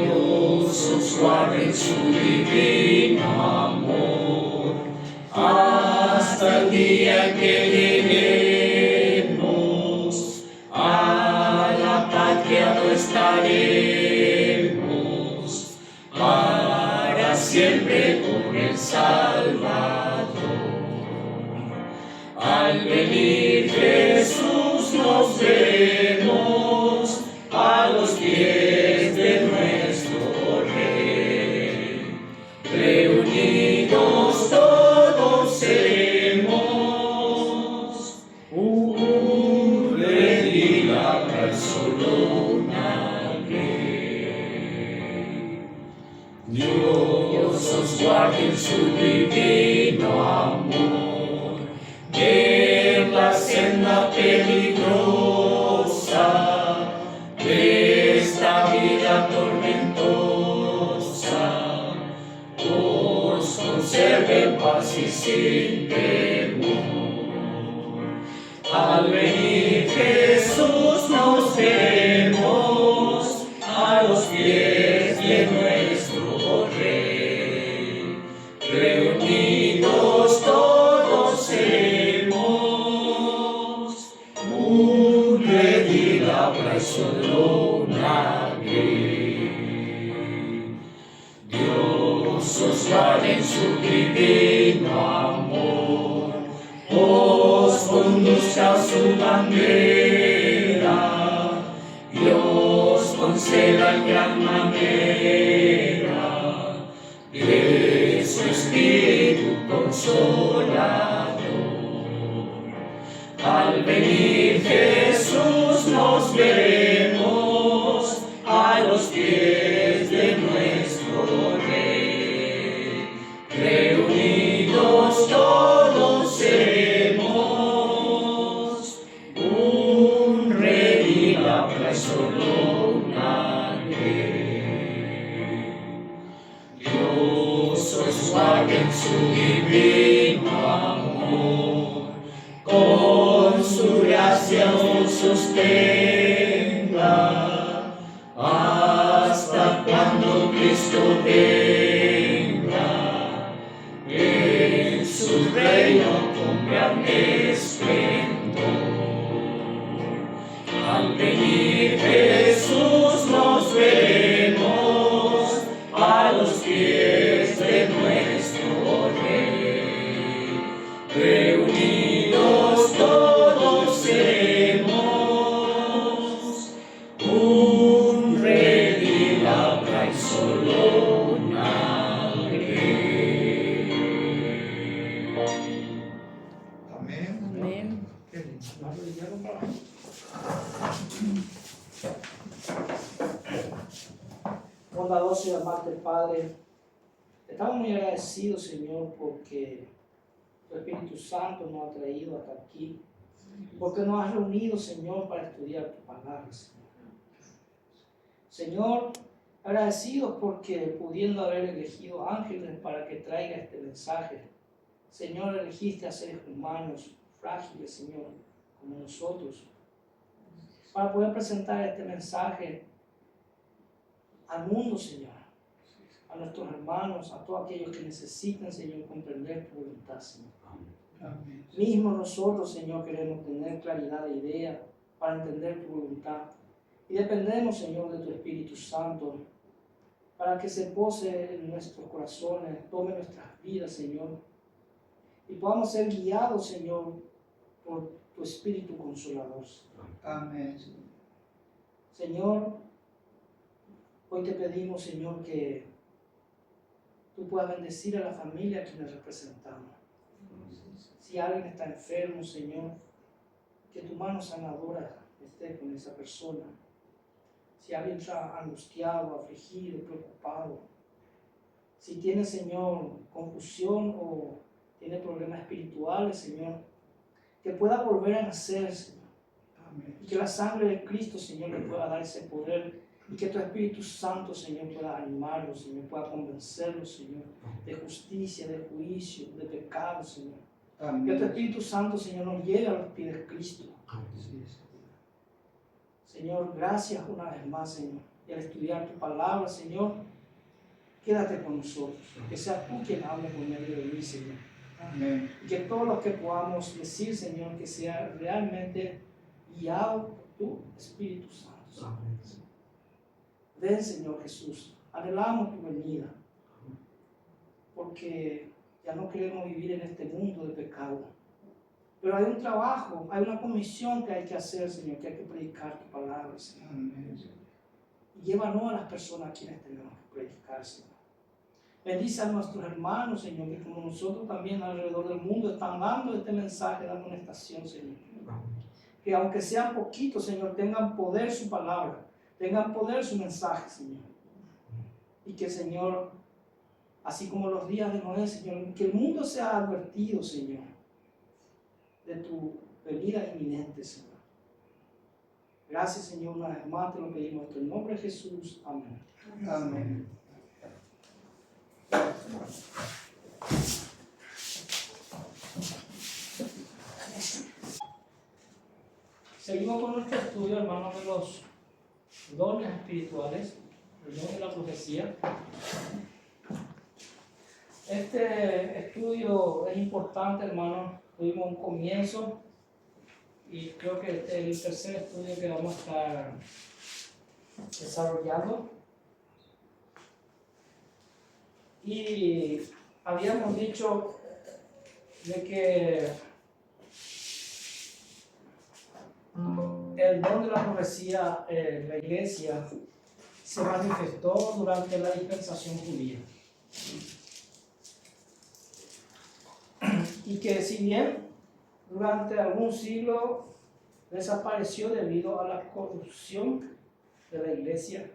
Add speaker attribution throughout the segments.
Speaker 1: Dios os guarde en su divino amor, hasta el día en que lleguemos a la patria donde estaremos para siempre con el Salvador. Al venir Jesús nos veremos a los pies de nuestro Rey. Reunidos todos seremos un redil habrá solo una ley. Dios os guarde en su divino amor de la senda peligrosa de esta vida tormentosa, os conserve paz y sin temor. Al venir Jesús nos veremos a los pies de nuestro Rey. Reunidos todos seremos un redil habrá solo una ley. Dios os guarde en su divino amor, os conduzca a su bandera, y os conceda en gran manera de su espíritu consolador. Al venir Jesús nos veremos a los pies de nuestro Rey. Reunidos todos seremos un redil habrá solo una ley. Dios os guarde en su divino amor, con su gracia os sostenga, hasta cuando Cristo venga, en su reino con gran esplendor. Al venir Jesús nos veremos a los pies de nuestro Rey. Reunidos todos seremos un redil habrá y solo una ley.
Speaker 2: Amén.
Speaker 3: Amén.
Speaker 2: Qué lindo. Vamos a llevarlo para abajo. Bondadoso y amante Padre, estamos muy agradecidos, Señor, porque tu Espíritu Santo nos ha traído hasta aquí, porque nos has reunido, Señor, para estudiar tu palabra, Señor. Señor, agradecidos porque pudiendo haber elegido ángeles para que traiga este mensaje, Señor, elegiste a seres humanos frágiles, Señor, como nosotros, para poder presentar este mensaje al mundo, Señor, a nuestros hermanos, a todos aquellos que necesitan, Señor, comprender tu voluntad, Señor. Amén. Mismo nosotros, Señor, queremos tener claridad de idea para entender tu voluntad. Y dependemos, Señor, de tu Espíritu Santo para que se pose en nuestros corazones, tome nuestras vidas, Señor, y podamos ser guiados, Señor, por tu Espíritu Consolador. Amén. Señor, hoy te pedimos, Señor, que tú puedas bendecir a la familia a quienes representamos. Si alguien está enfermo, Señor, que tu mano sanadora esté con esa persona. Si alguien está angustiado, afligido, preocupado, si tiene, Señor, confusión o tiene problemas espirituales, Señor, que pueda volver a nacer, Señor. Amén. Y que la sangre de Cristo, Señor, le pueda dar ese poder, y que tu Espíritu Santo, Señor, pueda animarlo, Señor, pueda convencerlo, Señor, de justicia, de juicio, de pecado, Señor. Amén. Que tu Espíritu Santo, Señor, nos lleve a los pies de Cristo. Amén. Señor, gracias una vez más, Señor, y al estudiar tu palabra, Señor, quédate con nosotros. Que sea tú quien hable por medio de mí, Señor.
Speaker 3: Amén.
Speaker 2: Y que todo lo que podamos decir, Señor, que sea realmente guiado por tu Espíritu Santo.
Speaker 1: Amén.
Speaker 2: Ven, Señor Jesús, anhelamos tu venida, porque ya no queremos vivir en este mundo de pecado. Pero hay un trabajo, hay una comisión que hay que hacer, Señor, que hay que predicar tu palabra, Señor.
Speaker 3: Amén.
Speaker 2: Y llévanos a las personas a quienes tenemos que predicar, Señor. Bendice a nuestros hermanos, Señor, que como nosotros también alrededor del mundo están dando este mensaje de amonestación, Señor. Que aunque sean poquitos, Señor, tengan poder su palabra, tengan poder su mensaje, Señor. Y que, Señor, así como los días de Noé, Señor, que el mundo sea advertido, Señor, de tu venida inminente, Señor. Gracias, Señor, una vez más te lo pedimos en el nombre de Jesús. Amén.
Speaker 3: Amén.
Speaker 2: Seguimos con nuestro estudio, hermanos, de los dones espirituales, el don de la profecía. Este estudio es importante, hermanos. Tuvimos un comienzo y creo que este es el tercer estudio que vamos a estar desarrollando. Y habíamos dicho de que el don de la profecía en la iglesia se manifestó durante la dispensación judía. Y que si bien durante algún siglo desapareció debido a la corrupción de la iglesia,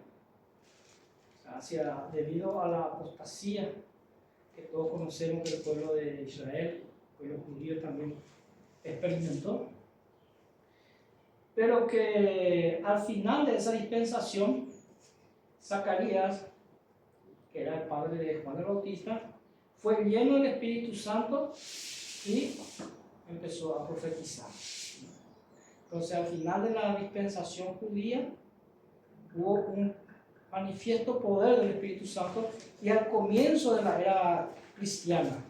Speaker 2: debido a la apostasía que todos conocemos que el pueblo de Israel, el pueblo judío también experimentó, pero que al final de esa dispensación, Zacarías, que era el padre de Juan el Bautista, fue lleno del Espíritu Santo y empezó a profetizar. Entonces, al final de la dispensación judía, hubo un manifiesto poder del Espíritu Santo y al comienzo de la era cristiana.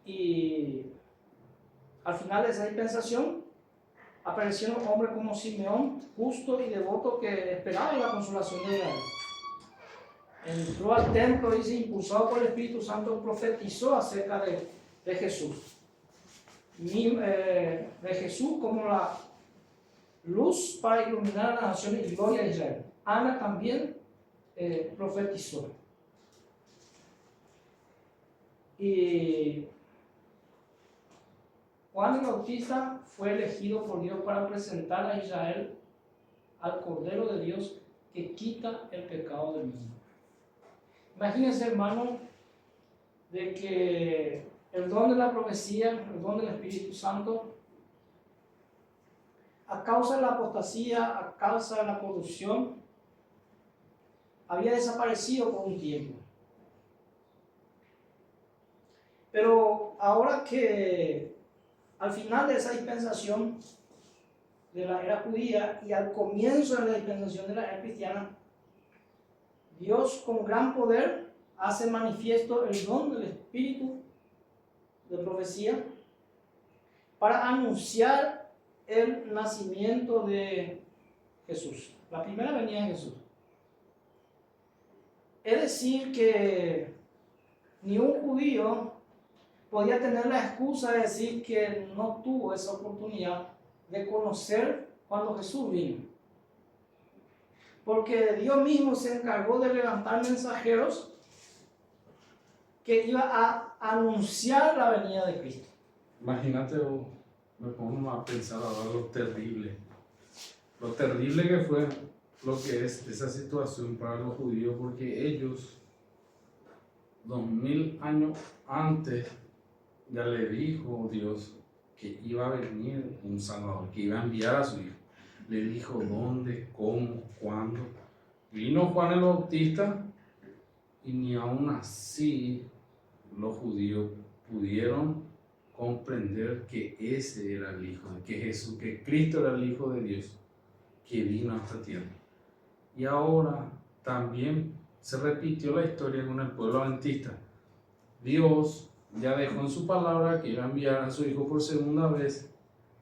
Speaker 2: Y al final de esa dispensación aparecieron hombres como Simeón, justo y devoto, que esperaba la consolación de Israel. Entró al templo y, impulsado por el Espíritu Santo, profetizó acerca de Jesús. De Jesús como la luz para iluminar a las naciones y gloria a Israel. Ana también profetizó. Y Juan el Bautista fue elegido por Dios para presentar a Israel al Cordero de Dios que quita el pecado del mundo. Imagínense, hermano, de que el don de la profecía, el don del Espíritu Santo, a causa de la apostasía, a causa de la corrupción, había desaparecido por un tiempo. Pero ahora que al final de esa dispensación de la era judía y al comienzo de la dispensación de la era cristiana, Dios con gran poder hace manifiesto el don del Espíritu de profecía para anunciar el nacimiento de Jesús, la primera venida de Jesús. Es decir, que ni un judío podía tener la excusa de decir que no tuvo esa oportunidad de conocer cuando Jesús vino. Porque Dios mismo se encargó de levantar mensajeros que iba a anunciar la venida de Cristo.
Speaker 4: Imagínate, me pongo a pensar ahora lo terrible que fue lo que es esa situación para los judíos, porque ellos 2000 años antes ya le dijo Dios que iba a venir un Salvador, que iba a enviar a su hijo. Le dijo dónde, cómo, cuándo. Vino Juan el Bautista y ni aún así los judíos pudieron comprender que ese era el Hijo, que Jesús, que Cristo era el Hijo de Dios, que vino a esta tierra. Y ahora también se repitió la historia con el pueblo adventista. Dios ya dejó en su palabra que iba a enviar a su Hijo por segunda vez,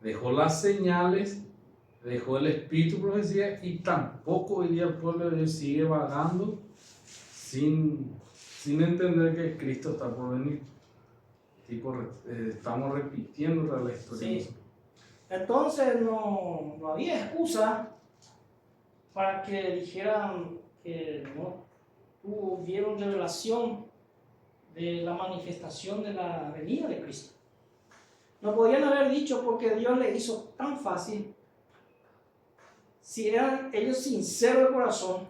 Speaker 4: dejó las señales, dejó el espíritu de profecía, y tampoco hoy día el pueblo de Dios sigue vagando sin entender que Cristo está por venir. Estamos repitiendo la historia.
Speaker 2: Sí. Entonces no había excusa para que dijeran que no tuvieron revelación de la manifestación de la venida de Cristo. No podían haber dicho porque Dios le hizo tan fácil. Si eran ellos sinceros de corazón,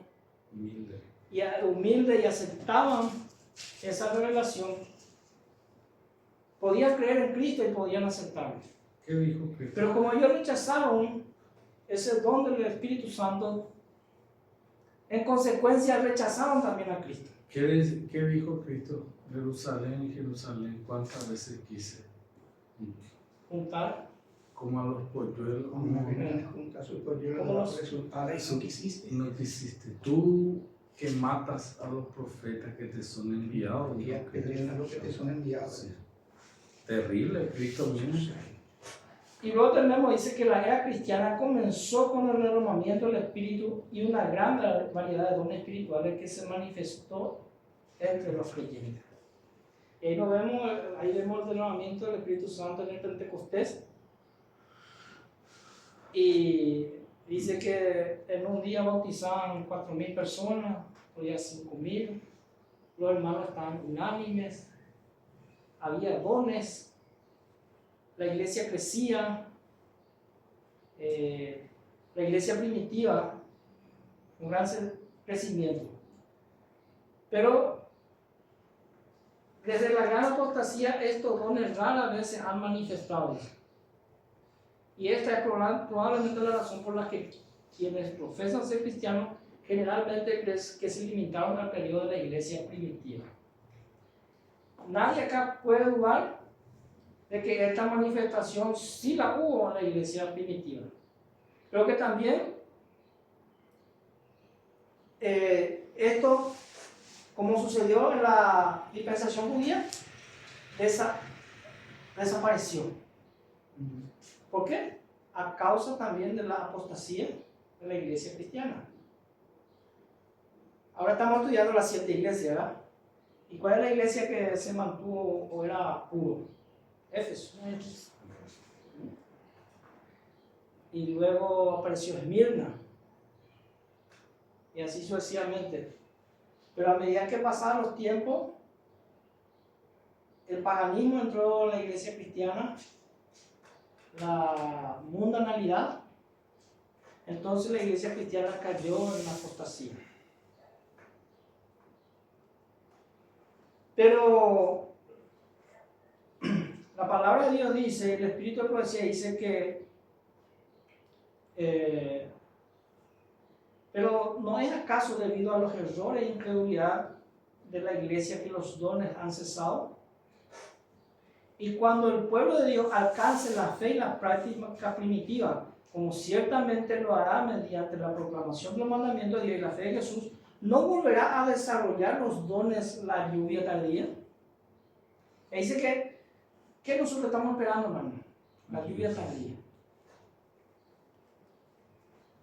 Speaker 2: humildes y aceptaban esa revelación, podían creer en Cristo y podían aceptarlo.
Speaker 4: ¿Qué dijo Cristo?
Speaker 2: Pero como ellos rechazaron ese don del Espíritu Santo, en consecuencia rechazaron también a Cristo.
Speaker 4: ¿Qué dijo Cristo? Jerusalén, Jerusalén, ¿cuántas veces quise
Speaker 2: Juntar
Speaker 4: como a los polluelos?
Speaker 3: Como una gallina junta sus polluelos,
Speaker 2: Como los-
Speaker 3: resultado y no quisiste.
Speaker 4: No quisiste. Tú que matas a los profetas que te son enviados.
Speaker 3: Y apedrean a los que te son enviados.
Speaker 4: Sí. Terrible, Cristo mismo.
Speaker 2: Y luego tenemos, dice que la era cristiana comenzó con el derramamiento del Espíritu y una gran variedad de dones espirituales que se manifestó entre los creyentes. Y ahí vemos el derramamiento del Espíritu Santo en el Pentecostés. Y dice que en un día bautizaban 4,000 personas, otro día 5,000. Los hermanos estaban unánimes, había dones, la iglesia crecía, la iglesia primitiva, un gran crecimiento. Pero desde la gran apostasía estos dones raras veces han manifestado. Y esta es probablemente la razón por la que quienes profesan ser cristianos generalmente creen que se limitaron al periodo de la iglesia primitiva. Nadie acá puede dudar de que esta manifestación sí la hubo en la iglesia primitiva. Pero que también esto, como sucedió en la dispensación judía, desapareció. ¿Por qué? A causa también de la apostasía de la iglesia cristiana. Ahora estamos estudiando las 7 iglesias, ¿verdad? ¿Y cuál es la iglesia que se mantuvo o era puro? Éfeso. Y luego apareció Esmirna. Y así sucesivamente. Pero a medida que pasaron los tiempos, el paganismo entró en la iglesia cristiana, la mundanalidad, entonces la iglesia cristiana cayó en la apostasía. Pero la palabra de Dios dice, el Espíritu de profecía dice que pero ¿no es acaso debido a los errores e incredulidad de la iglesia que los dones han cesado? Y cuando el pueblo de Dios alcance la fe y la práctica primitiva, como ciertamente lo hará mediante la proclamación del mandamiento de Dios y la fe de Jesús, ¿no volverá a desarrollar los dones la lluvia tardía? Y dice que nosotros estamos esperando, hermano, la lluvia tardía.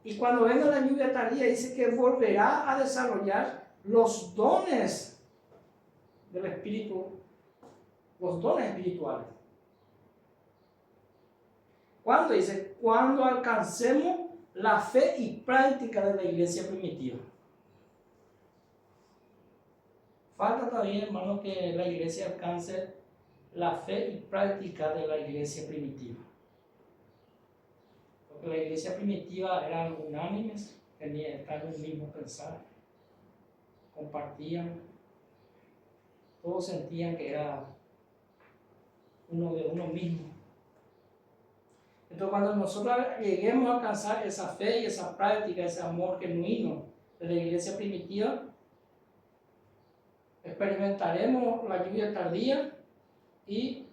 Speaker 2: Y cuando venga la lluvia tardía, dice que volverá a desarrollar los dones del Espíritu, los dones espirituales. ¿Cuándo? Dice, cuando alcancemos la fe y práctica de la iglesia primitiva. Falta todavía, hermano, que la iglesia alcance la fe y práctica de la iglesia primitiva. Porque la iglesia primitiva eran unánimes, estaban en el mismo pensar, compartían, todos sentían que era uno de uno mismo. Entonces, cuando nosotros lleguemos a alcanzar esa fe y esa práctica, ese amor genuino de la iglesia primitiva, experimentaremos la lluvia tardía y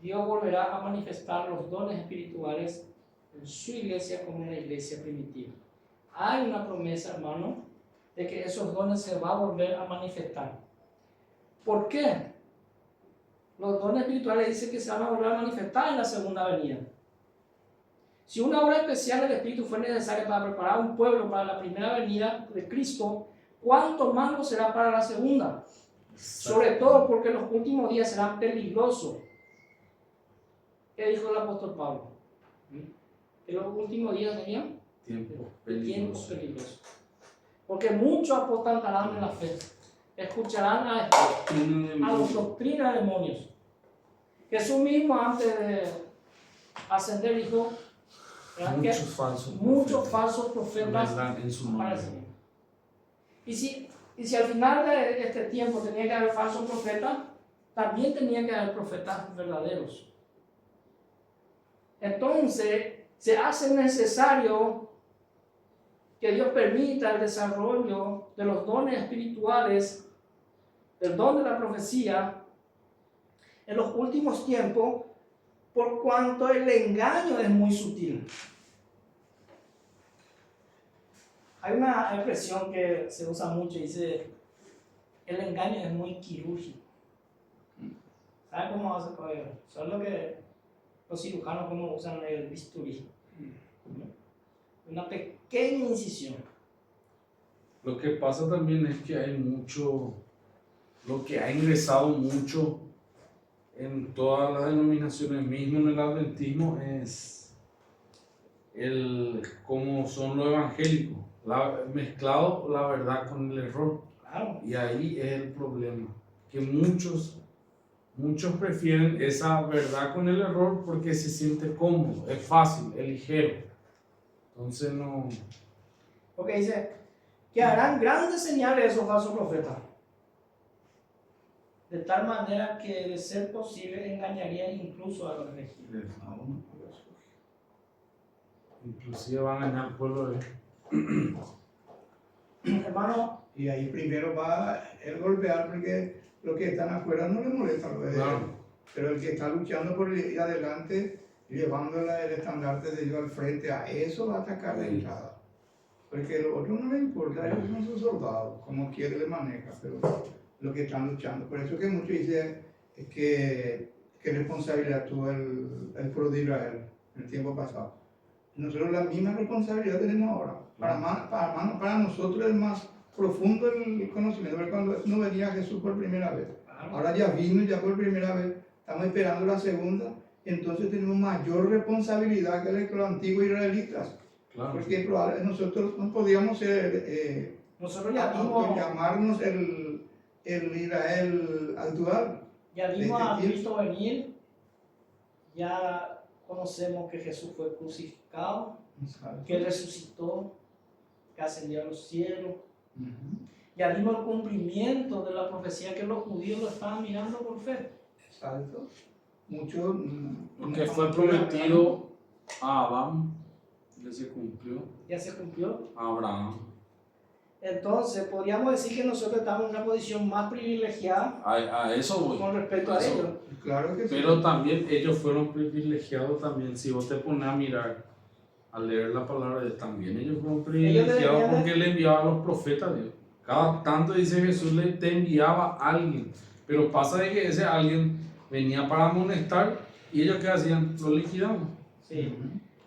Speaker 2: Dios volverá a manifestar los dones espirituales en su iglesia como en la iglesia primitiva. Hay una promesa, hermano, de que esos dones se van a volver a manifestar. ¿Por qué? Los dones espirituales dicen que se van a volver a manifestar en la segunda venida. Si una obra especial del Espíritu fue necesaria para preparar un pueblo para la primera venida de Cristo, ¿cuánto más lo será para la segunda? Sobre todo porque los últimos días serán peligrosos. ¿Qué dijo el apóstol Pablo? Que los últimos días serían
Speaker 4: Tiempos
Speaker 2: tiempos
Speaker 4: peligrosos.
Speaker 2: peligrosos. Porque muchos apostatarán de la fe. Escucharán a los doctrinas de demonios. Jesús mismo, antes de ascender, dijo que muchos falsos profetas
Speaker 4: en su nombre.
Speaker 2: aparecen. Y si al final de este tiempo tenía que haber falsos profetas, también tenía que haber profetas verdaderos. Entonces, se hace necesario que Dios permita el desarrollo de los dones espirituales, del don de la profecía, en los últimos tiempos, por cuanto el engaño es muy sutil. Hay una expresión que se usa mucho y dice, el engaño es muy quirúrgico. ¿Saben cómo hace? Son lo que los cirujanos como usan el bisturí. Una pequeña incisión.
Speaker 4: Lo que pasa también es que hay mucho, lo que ha ingresado mucho en todas las denominaciones, mismo en el adventismo, es cómo son los evangélicos, mezclado la verdad con el error.
Speaker 2: Claro.
Speaker 4: Y ahí es el problema, que muchos prefieren esa verdad con el error porque se siente cómodo, es fácil, es ligero. Entonces no...
Speaker 2: Porque dice que harán grandes señales esos falsos profetas, de tal manera que de ser posible engañarían incluso a los elegidos.
Speaker 4: Inclusive van a engañar al pueblo de...
Speaker 2: Hermano,
Speaker 3: Y ahí primero va el golpear porque los que están afuera no les molesta lo de Dios.
Speaker 4: Claro.
Speaker 3: Pero el que está luchando por ir adelante, llevando el estandarte de Dios al frente, a eso va a atacar la entrada. Porque a los otros no les importa, ellos son sus soldados, como quiere le maneja, pero los que están luchando. Por eso que muchos dicen que responsabilidad tuvo el pueblo de Israel en el tiempo pasado. Nosotros la misma responsabilidad tenemos ahora. Para nosotros es más profundo el conocimiento, porque cuando no venía Jesús por primera vez. Ahora ya vino, ya por primera vez, estamos esperando la segunda, entonces tenemos mayor responsabilidad que los antiguos israelitas.
Speaker 4: Claro.
Speaker 3: Porque probablemente nosotros no podíamos ser,
Speaker 2: nosotros ya vimos,
Speaker 3: llamarnos el Israel actual.
Speaker 2: ya vimos a Cristo venir, ya conocemos que Jesús fue crucificado, que resucitó, que ascendió a los cielos. Ya vimos el cumplimiento de la profecía que los judíos lo estaban mirando por fe.
Speaker 3: Exacto. Mucho.
Speaker 4: Porque fue prometido a Adán, ya se cumplió.
Speaker 2: Ya se cumplió.
Speaker 4: A Abraham.
Speaker 2: Entonces, podríamos decir que nosotros estamos en una posición más privilegiada
Speaker 4: A eso voy.
Speaker 2: con respecto a
Speaker 4: Eso.
Speaker 2: ellos.
Speaker 3: Claro que sí.
Speaker 4: Pero también ellos fueron privilegiados también. Si vos te pones a mirar, a leer la palabra de Dios, también ellos fueron privilegiados porque le enviaba a los profetas Dios. Cada tanto dice Jesús te enviaba a alguien. Pero pasa de que ese alguien venía para amonestar y ellos ¿qué hacían? Lo liquidaban.
Speaker 2: Sí.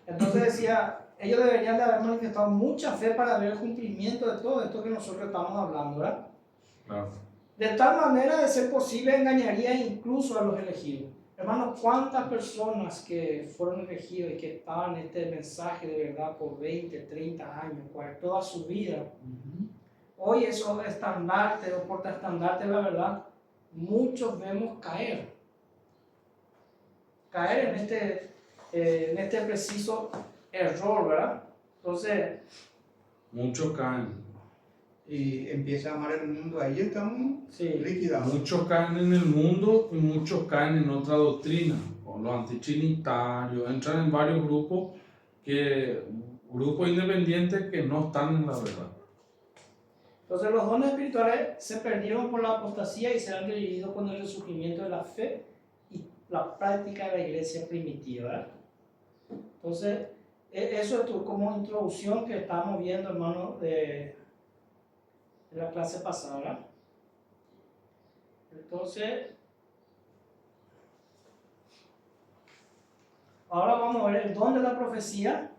Speaker 2: Entonces decía, ellos deberían de haber manifestado mucha fe para ver el cumplimiento de todo esto que nosotros estamos hablando, ¿verdad?
Speaker 4: Claro.
Speaker 2: De tal manera, de ser posible, engañaría incluso a los elegidos. Hermanos, ¿cuántas personas que fueron elegidos y que estaban en este mensaje de verdad por 20, 30 años, por toda su vida? Hoy esos estandartes o portaestandartes, la verdad, muchos vemos caer en este preciso error, ¿verdad? Entonces,
Speaker 4: Muchos caen.
Speaker 3: Y empieza a amar el mundo, ahí estamos
Speaker 2: sí,
Speaker 3: liquidados.
Speaker 4: Muchos caen en el mundo y muchos caen en otra doctrina. O los antitrinitarios, entran en varios grupos independientes que no están en la verdad.
Speaker 2: entonces los dones espirituales se perdieron por la apostasía y serán revividos con el resurgimiento de la fe y la práctica de la iglesia primitiva, ¿verdad? Entonces, eso es como introducción que estábamos viendo, hermano, de la clase pasada, ¿verdad? Entonces, ahora vamos a ver el don de la profecía.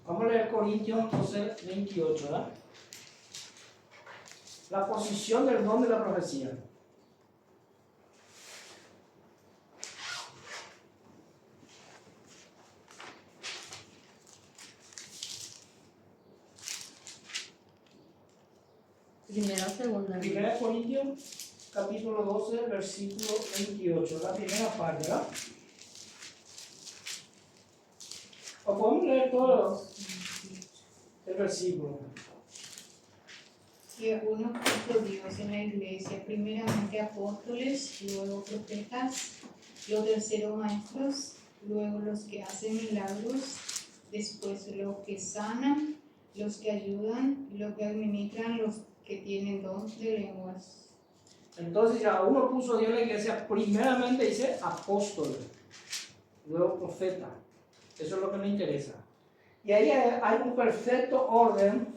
Speaker 2: Vamos a leer Corintios entonces 28, ¿verdad? La posición del don de la profecía.
Speaker 5: Primera o segunda.
Speaker 2: 1 Corintios, capítulo 12, versículo 28, la primera parte, ¿verdad? O podemos leer todo el versículo.
Speaker 6: Que uno puso Dios en la iglesia, primeramente apóstoles, luego profetas, los terceros maestros, luego los que hacen milagros, después los que sanan, los que ayudan, los que administran, los que tienen don de lenguas.
Speaker 2: Entonces ya uno puso Dios en la iglesia, primeramente dice apóstol, luego profeta. Eso es lo que me interesa. Y ahí hay un perfecto orden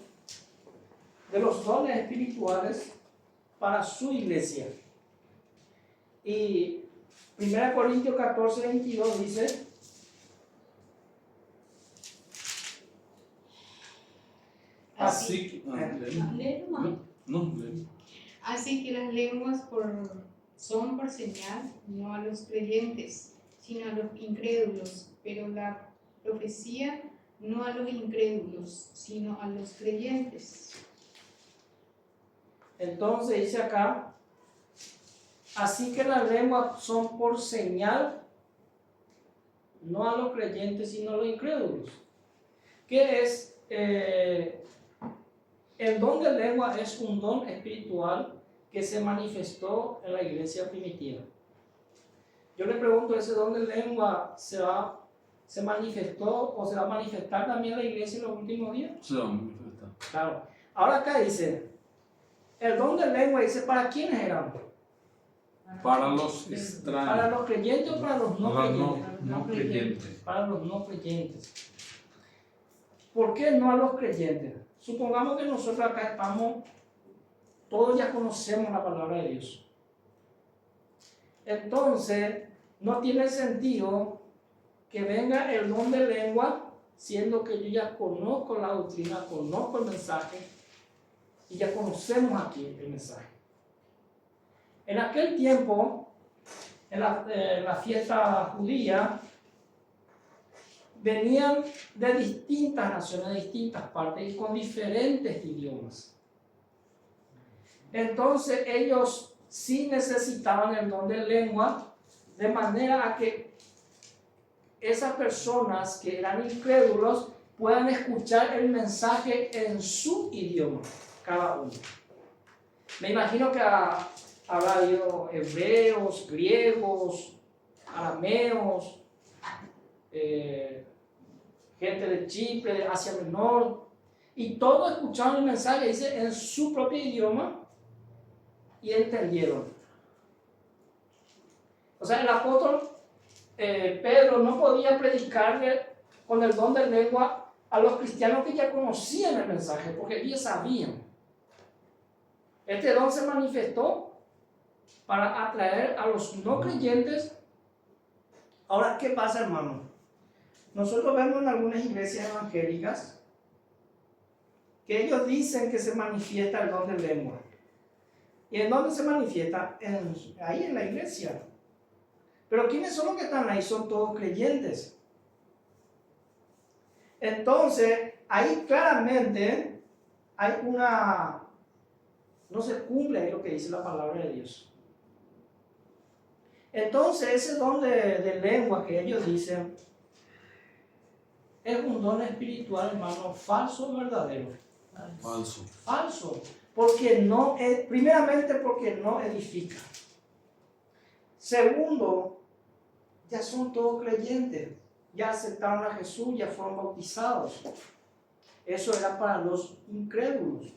Speaker 2: de los dones espirituales para su iglesia. Y 1 Corintios 14, 22 dice:
Speaker 4: Así que,
Speaker 6: Así que las lenguas son por señal, no a los creyentes, sino a los incrédulos, pero la profecía no a los incrédulos, sino a los creyentes.
Speaker 2: Entonces dice acá, así que las lenguas son por señal, no a los creyentes, sino a los incrédulos. ¿Qué es? El don de lengua es un don espiritual que se manifestó en la iglesia primitiva. Yo le pregunto, ¿ese don de lengua se manifestó o se va a manifestar también en la iglesia en los últimos días?
Speaker 4: se va a manifestar.
Speaker 2: Claro. Ahora acá dice, el don de lengua dice, ¿para quiénes eran?
Speaker 4: Para los
Speaker 2: ¿Para
Speaker 4: extraños,
Speaker 2: los creyentes o para los no
Speaker 4: para
Speaker 2: creyentes?
Speaker 4: no creyentes.
Speaker 2: Para los no creyentes. ¿Por qué no a los creyentes? Supongamos que nosotros acá estamos, todos ya conocemos la palabra de Dios. Entonces, no tiene sentido que venga el don de lengua, siendo que yo ya conozco la doctrina, conozco el mensaje, y ya conocemos aquí el mensaje. En aquel tiempo, en la fiesta judía, venían de distintas naciones, de distintas partes y con diferentes idiomas. Entonces ellos sí necesitaban el don de lengua, de manera a que esas personas que eran incrédulos puedan escuchar el mensaje en su idioma, cada uno. Me imagino que habrá habido hebreos, griegos, arameos, gente de Chipre, de Asia Menor, y todos escucharon el mensaje, dice, en su propio idioma y entendieron. O sea, el apóstol Pedro no podía predicarle con el don de lengua a los cristianos que ya conocían el mensaje, porque ellos sabían. Este don se manifestó para atraer a los no creyentes. Ahora, ¿qué pasa, hermano? Nosotros vemos en algunas iglesias evangélicas que ellos dicen que se manifiesta el don de lengua. ¿Y en dónde se manifiesta? Ahí en la iglesia. Pero ¿quiénes son los que están ahí? Son todos creyentes. Entonces, ahí claramente hay no se cumple ahí lo que dice la palabra de Dios. Entonces, ese don de lengua que ellos dicen es un don espiritual, hermano, falso o verdadero.
Speaker 4: Falso.
Speaker 2: Falso, porque primeramente porque no edifica. Segundo, ya son todos creyentes, ya aceptaron a Jesús, ya fueron bautizados. Eso era para los incrédulos.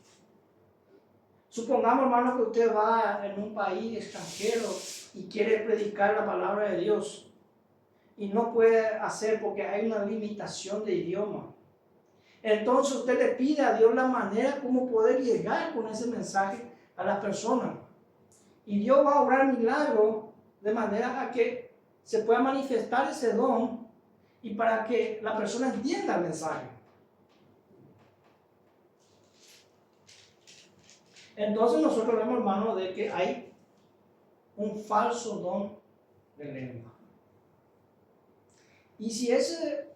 Speaker 2: Supongamos, hermano, que usted va en un país extranjero y quiere predicar la palabra de Dios y no puede hacer porque hay una limitación de idioma. Entonces usted le pide a Dios la manera como poder llegar con ese mensaje a las personas. Y Dios va a obrar milagros de manera a que se pueda manifestar ese don y para que la persona entienda el mensaje. Entonces nosotros vemos, hermano, de que hay un falso don de lengua. Y si ese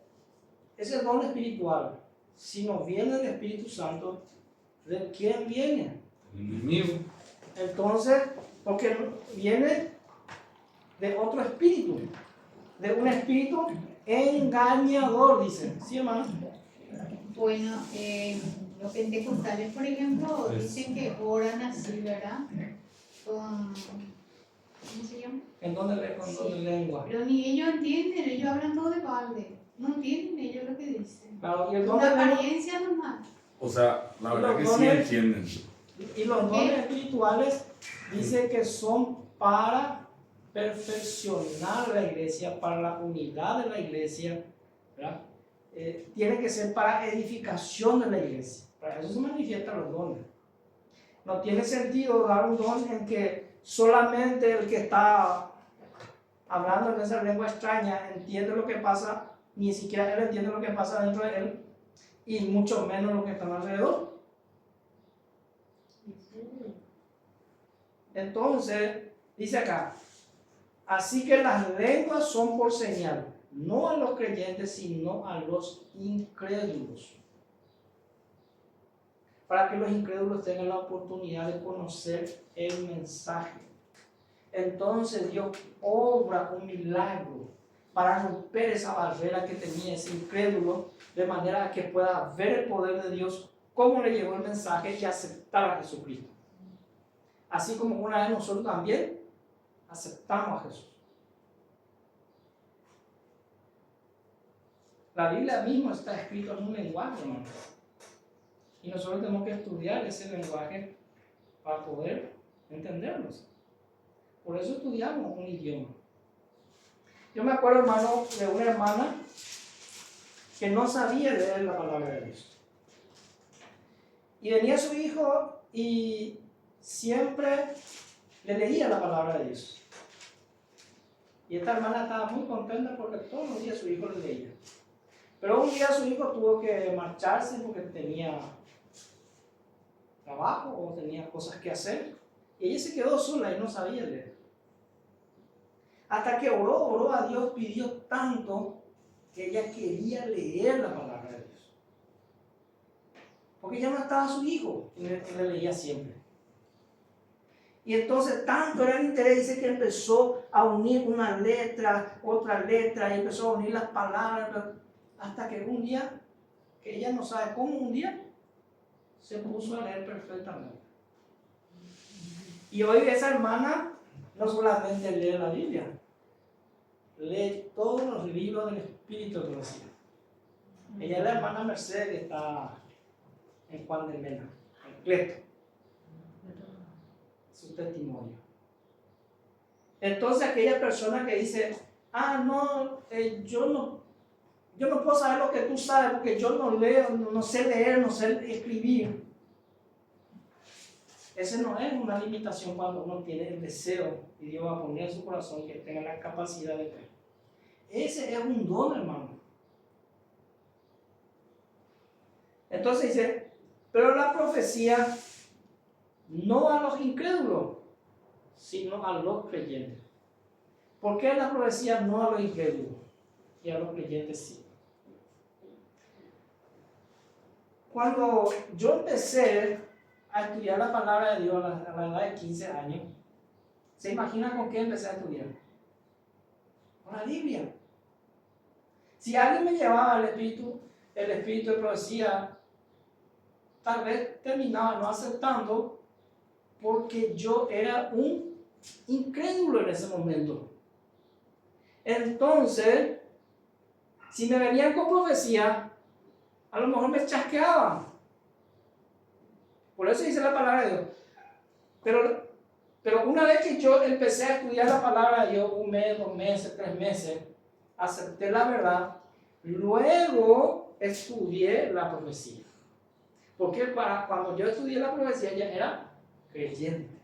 Speaker 2: don espiritual, si no viene del Espíritu Santo, ¿de quién viene?
Speaker 4: El enemigo.
Speaker 2: Entonces, porque viene de otro espíritu, de un espíritu engañador, dicen. ¿Sí, hermano?
Speaker 6: Bueno, los pentecostales, por ejemplo, dicen que oran así, ¿verdad? ¿Cómo se llama?
Speaker 2: En donde con don de lengua.
Speaker 6: Pero ni ellos entienden, ellos hablan todo de balde. No entienden ellos lo que dicen.
Speaker 2: Claro, y el don
Speaker 6: Una
Speaker 2: de lengua.
Speaker 6: apariencia normal.
Speaker 4: O sea, la
Speaker 2: Y
Speaker 4: verdad
Speaker 2: los
Speaker 4: que sí
Speaker 2: dones-
Speaker 4: entienden.
Speaker 2: Y los dones espirituales dice que son para perfeccionar la iglesia, para la unidad de la iglesia, ¿verdad? Tiene que ser para edificación de la iglesia. Para eso se manifiestan los dones. No tiene sentido dar un don en que solamente el que está hablando en esa lengua extraña entiende lo que pasa, ni siquiera él entiende lo que pasa dentro de él, y mucho menos lo que está alrededor. Entonces, dice acá, así que las lenguas son por señal, no a los creyentes, sino a los incrédulos. Para que los incrédulos tengan la oportunidad de conocer el mensaje. Entonces Dios obra un milagro para romper esa barrera que tenía ese incrédulo, de manera que pueda ver el poder de Dios, cómo le llegó el mensaje y aceptar a Jesucristo. Así como una vez nosotros también aceptamos a Jesús. La Biblia misma está escrita en un lenguaje, hermano. Y nosotros tenemos que estudiar ese lenguaje para poder entenderlos. Por eso estudiamos un idioma. Yo me acuerdo, hermano, de una hermana que no sabía leer la palabra de Dios. Y venía su hijo y siempre le leía la palabra de Dios. Y esta hermana estaba muy contenta porque todos los días su hijo le leía. Pero un día su hijo tuvo que marcharse porque tenía trabajo o tenía cosas que hacer. Y ella se quedó sola y no sabía leer. Hasta que oró a Dios, pidió tanto que ella quería leer la palabra de Dios. Porque ya no estaba su hijo y le leía siempre. Y entonces tanto era el interés, dice que empezó a unir una letra, otra letra, y empezó a unir las palabras, hasta que un día, que ella no sabe cómo, un día se puso a leer perfectamente. Y hoy esa hermana no solamente lee la Biblia, lee todos los libros del Espíritu de Profecía. Ella es la hermana Mercedes que está en Juan de Mena, en Cleto. Su testimonio. Entonces aquella persona que dice, yo no puedo saber lo que tú sabes porque yo no leo, no sé leer, no sé escribir. Esa no es una limitación cuando uno tiene el deseo y Dios va a poner en su corazón que tenga la capacidad de creer. Ese es un don, hermano. Entonces dice, pero la profecía no a los incrédulos, sino a los creyentes. ¿Por qué la profecía no a los incrédulos y a los creyentes sí? Cuando yo empecé a estudiar la palabra de Dios a la edad de 15 años, ¿se imagina con qué empecé a estudiar? Con la Biblia. Si alguien me llevaba el espíritu de profecía, tal vez terminaba no aceptando porque yo era un incrédulo en ese momento. Entonces, si me venían con profecía, a lo mejor me chasqueaban. Por eso dice la palabra de Dios, Pero una vez que yo empecé a estudiar la palabra de Dios, 1 mes, 2 meses, 3 meses, acepté la verdad, luego estudié la profecía. Porque cuando yo estudié la profecía ya era creyente.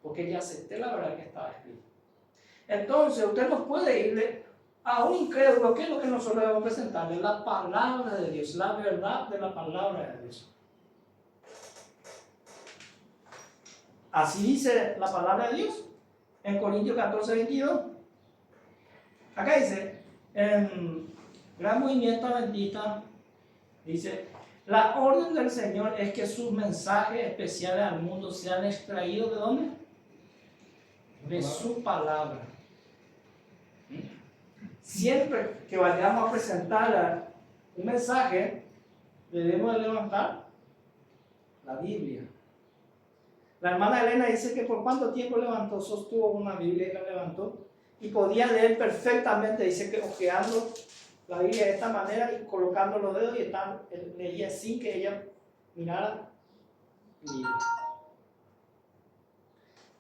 Speaker 2: Porque ya acepté la verdad que estaba escrita. Entonces, usted no puede irle a un incrédulo. ¿Qué es lo que nosotros debemos presentarle? La palabra de Dios, la verdad de la palabra de Dios. Así dice la palabra de Dios en Corintios 14, 22. Acá dice, en Gran Movimiento Adventista, dice: la orden del Señor es que sus mensajes especiales al mundo sean extraídos ¿de dónde? De su palabra. Siempre que vayamos a presentar un mensaje, debemos de levantar la Biblia. La hermana Elena dice que por cuánto tiempo sostuvo una Biblia y la levantó, y podía leer perfectamente. Dice que ojeando la Biblia de esta manera y colocando los dedos, y leía sin que ella mirara el libro.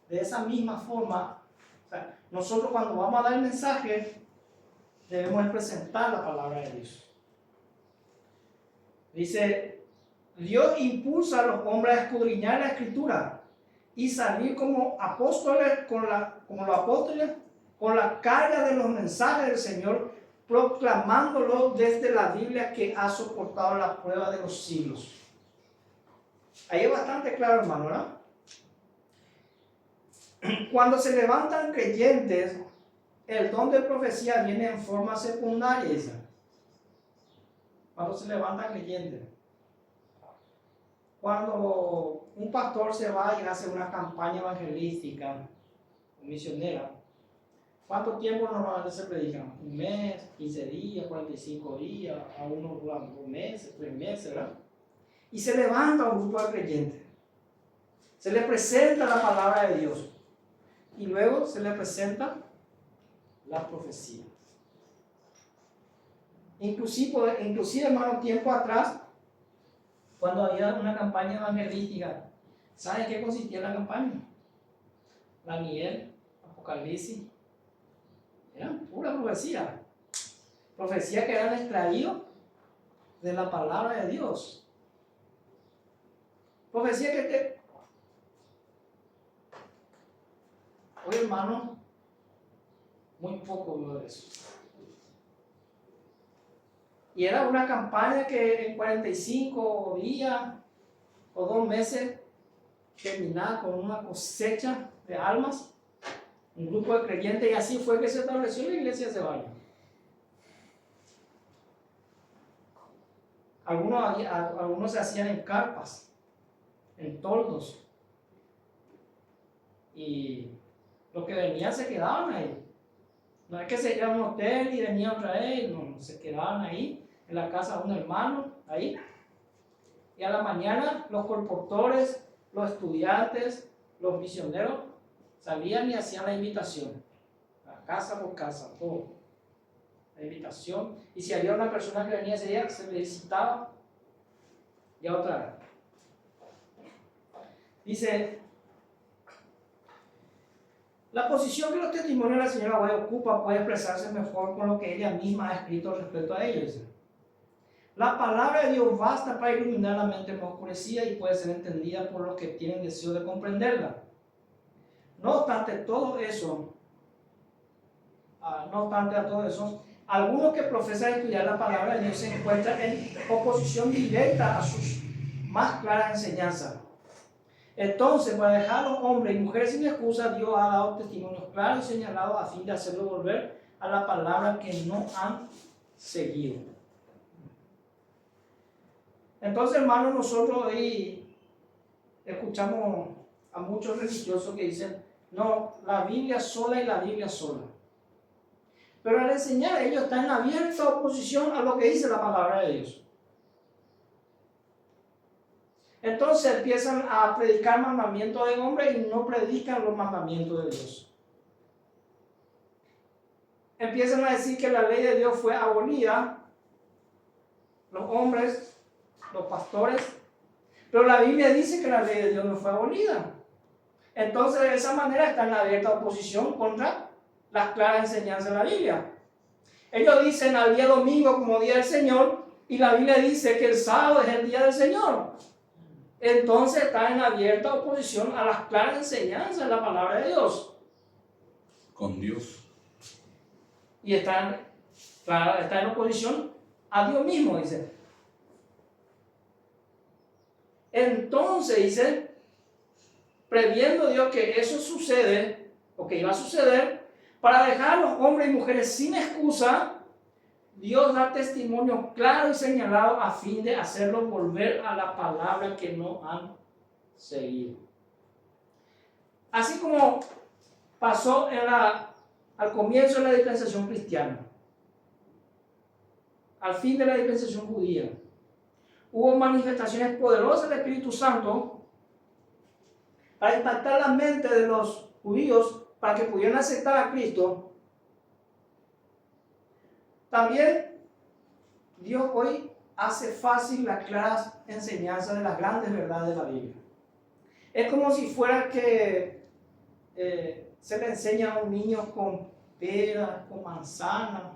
Speaker 2: De esa misma forma, nosotros cuando vamos a dar el mensaje, debemos presentar la palabra de Dios. Dice: Dios impulsa a los hombres a escudriñar la Escritura y salir como apóstoles, como los apóstoles, con la carga de los mensajes del Señor, proclamándolo desde la Biblia que ha soportado la prueba de los siglos. Ahí es bastante claro, hermano, ¿verdad? Cuando se levantan creyentes, el don de profecía viene en forma secundaria. Cuando se levantan creyentes. Cuando un pastor se va y hace una campaña evangelística, misionera, ¿cuánto tiempo normalmente se predica? 1 mes, 15 días, 45 días, a unos 2 meses, 3 meses, ¿verdad? Y se levanta un grupo de creyentes. Se le presenta la palabra de Dios. Y luego se le presenta la profecía. Inclusive, hermano, tiempo atrás, cuando había una campaña evangelística, ¿saben qué consistía la campaña? Daniel, Apocalipsis, eran pura profecía. Profecía que eran extraídos de la palabra de Dios. Profecía que hoy, hermano, muy poco veo de eso. Y era una campaña que en 45 días o 2 meses terminaba con una cosecha de almas, un grupo de creyentes, y así fue que se estableció la iglesia de Ceballos. Algunos se hacían en carpas, en toldos, y los que venían se quedaban ahí. No es que se iban a un hotel y venían otra vez, no, se quedaban ahí, en la casa de un hermano, ahí. Y a la mañana los colportores, los estudiantes, los misioneros salían y hacían la invitación, casa por casa, todo. La invitación. Y si había una persona que venía ese día, se le visitaba ya otra vez. Dice: la posición que los testimonios de la señora White ocupa puede expresarse mejor con lo que ella misma ha escrito respecto a ellos. La palabra de Dios basta para iluminar la mente más oscurecida y puede ser entendida por los que tienen deseo de comprenderla. No obstante a todo eso, algunos que profesan estudiar la palabra de Dios se encuentran en oposición directa a sus más claras enseñanzas. Entonces, para dejar a los hombres y mujeres sin excusa, Dios ha dado testimonios claros y señalados a fin de hacerlos volver a la palabra que no han seguido. Entonces, hermanos, nosotros hoy escuchamos a muchos religiosos que dicen: no, la Biblia sola y la Biblia sola. Pero al enseñar, ellos están en abierta oposición a lo que dice la palabra de Dios. Entonces empiezan a predicar mandamientos de hombre y no predican los mandamientos de Dios. Empiezan a decir que la ley de Dios fue abolida, los hombres, los pastores, pero la Biblia dice que la ley de Dios no fue abolida. Entonces, de esa manera está en abierta oposición contra las claras enseñanzas de la Biblia. Ellos dicen al día domingo como día del Señor, y la Biblia dice que el sábado es el día del Señor. Entonces está en abierta oposición a las claras enseñanzas de la palabra de Dios.
Speaker 4: Con Dios.
Speaker 2: Y está en oposición a Dios mismo, dice. Entonces, dice, previendo Dios que eso sucede, o que iba a suceder, para dejar a los hombres y mujeres sin excusa, Dios da testimonio claro y señalado a fin de hacerlos volver a la palabra que no han seguido. Así como pasó al comienzo de la dispensación cristiana, al fin de la dispensación judía, hubo manifestaciones poderosas del Espíritu Santo para impactar la mente de los judíos para que pudieran aceptar a Cristo. También Dios hoy hace fácil las claras enseñanzas de las grandes verdades de la Biblia. Es como si fuera que se le enseña a un niño con peras, con manzanas,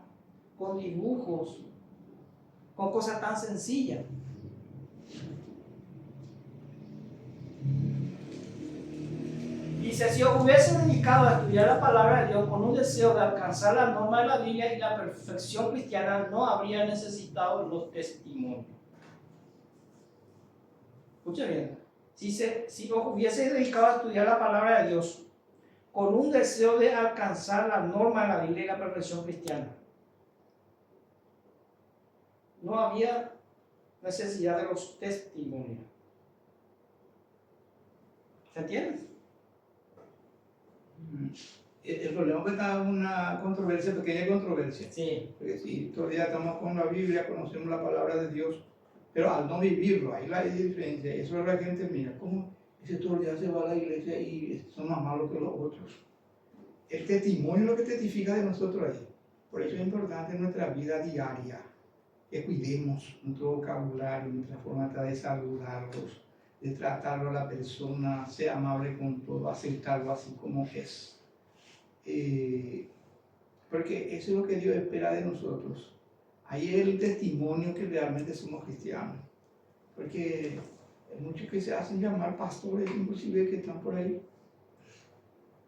Speaker 2: con dibujos, con cosas tan sencillas. Dice, si os hubiese dedicado a estudiar la palabra de Dios con un deseo de alcanzar la norma de la Biblia y la perfección cristiana, no habría necesitado los testimonios. Escuchen bien. Si os hubiese dedicado a estudiar la palabra de Dios con un deseo de alcanzar la norma de la Biblia y la perfección cristiana, no había necesidad de los testimonios. ¿Se entiende?
Speaker 3: El problema es que está una controversia, pequeña controversia.
Speaker 2: Sí.
Speaker 3: Porque si todavía estamos con la Biblia, conocemos la palabra de Dios, pero al no vivirlo, ahí la diferencia. Eso es la gente, mira, ¿cómo ese todo el día se va a la iglesia y son más malos que los otros? El testimonio es lo que testifica de nosotros ahí. Por eso es importante en nuestra vida diaria que cuidemos nuestro vocabulario, nuestra forma de saludarlos, de tratarlo a la persona, ser amable con todo, aceptarlo así como es. Porque eso es lo que Dios espera de nosotros. Ahí es el testimonio que realmente somos cristianos. Porque hay muchos que se hacen llamar pastores, inclusive que están por ahí.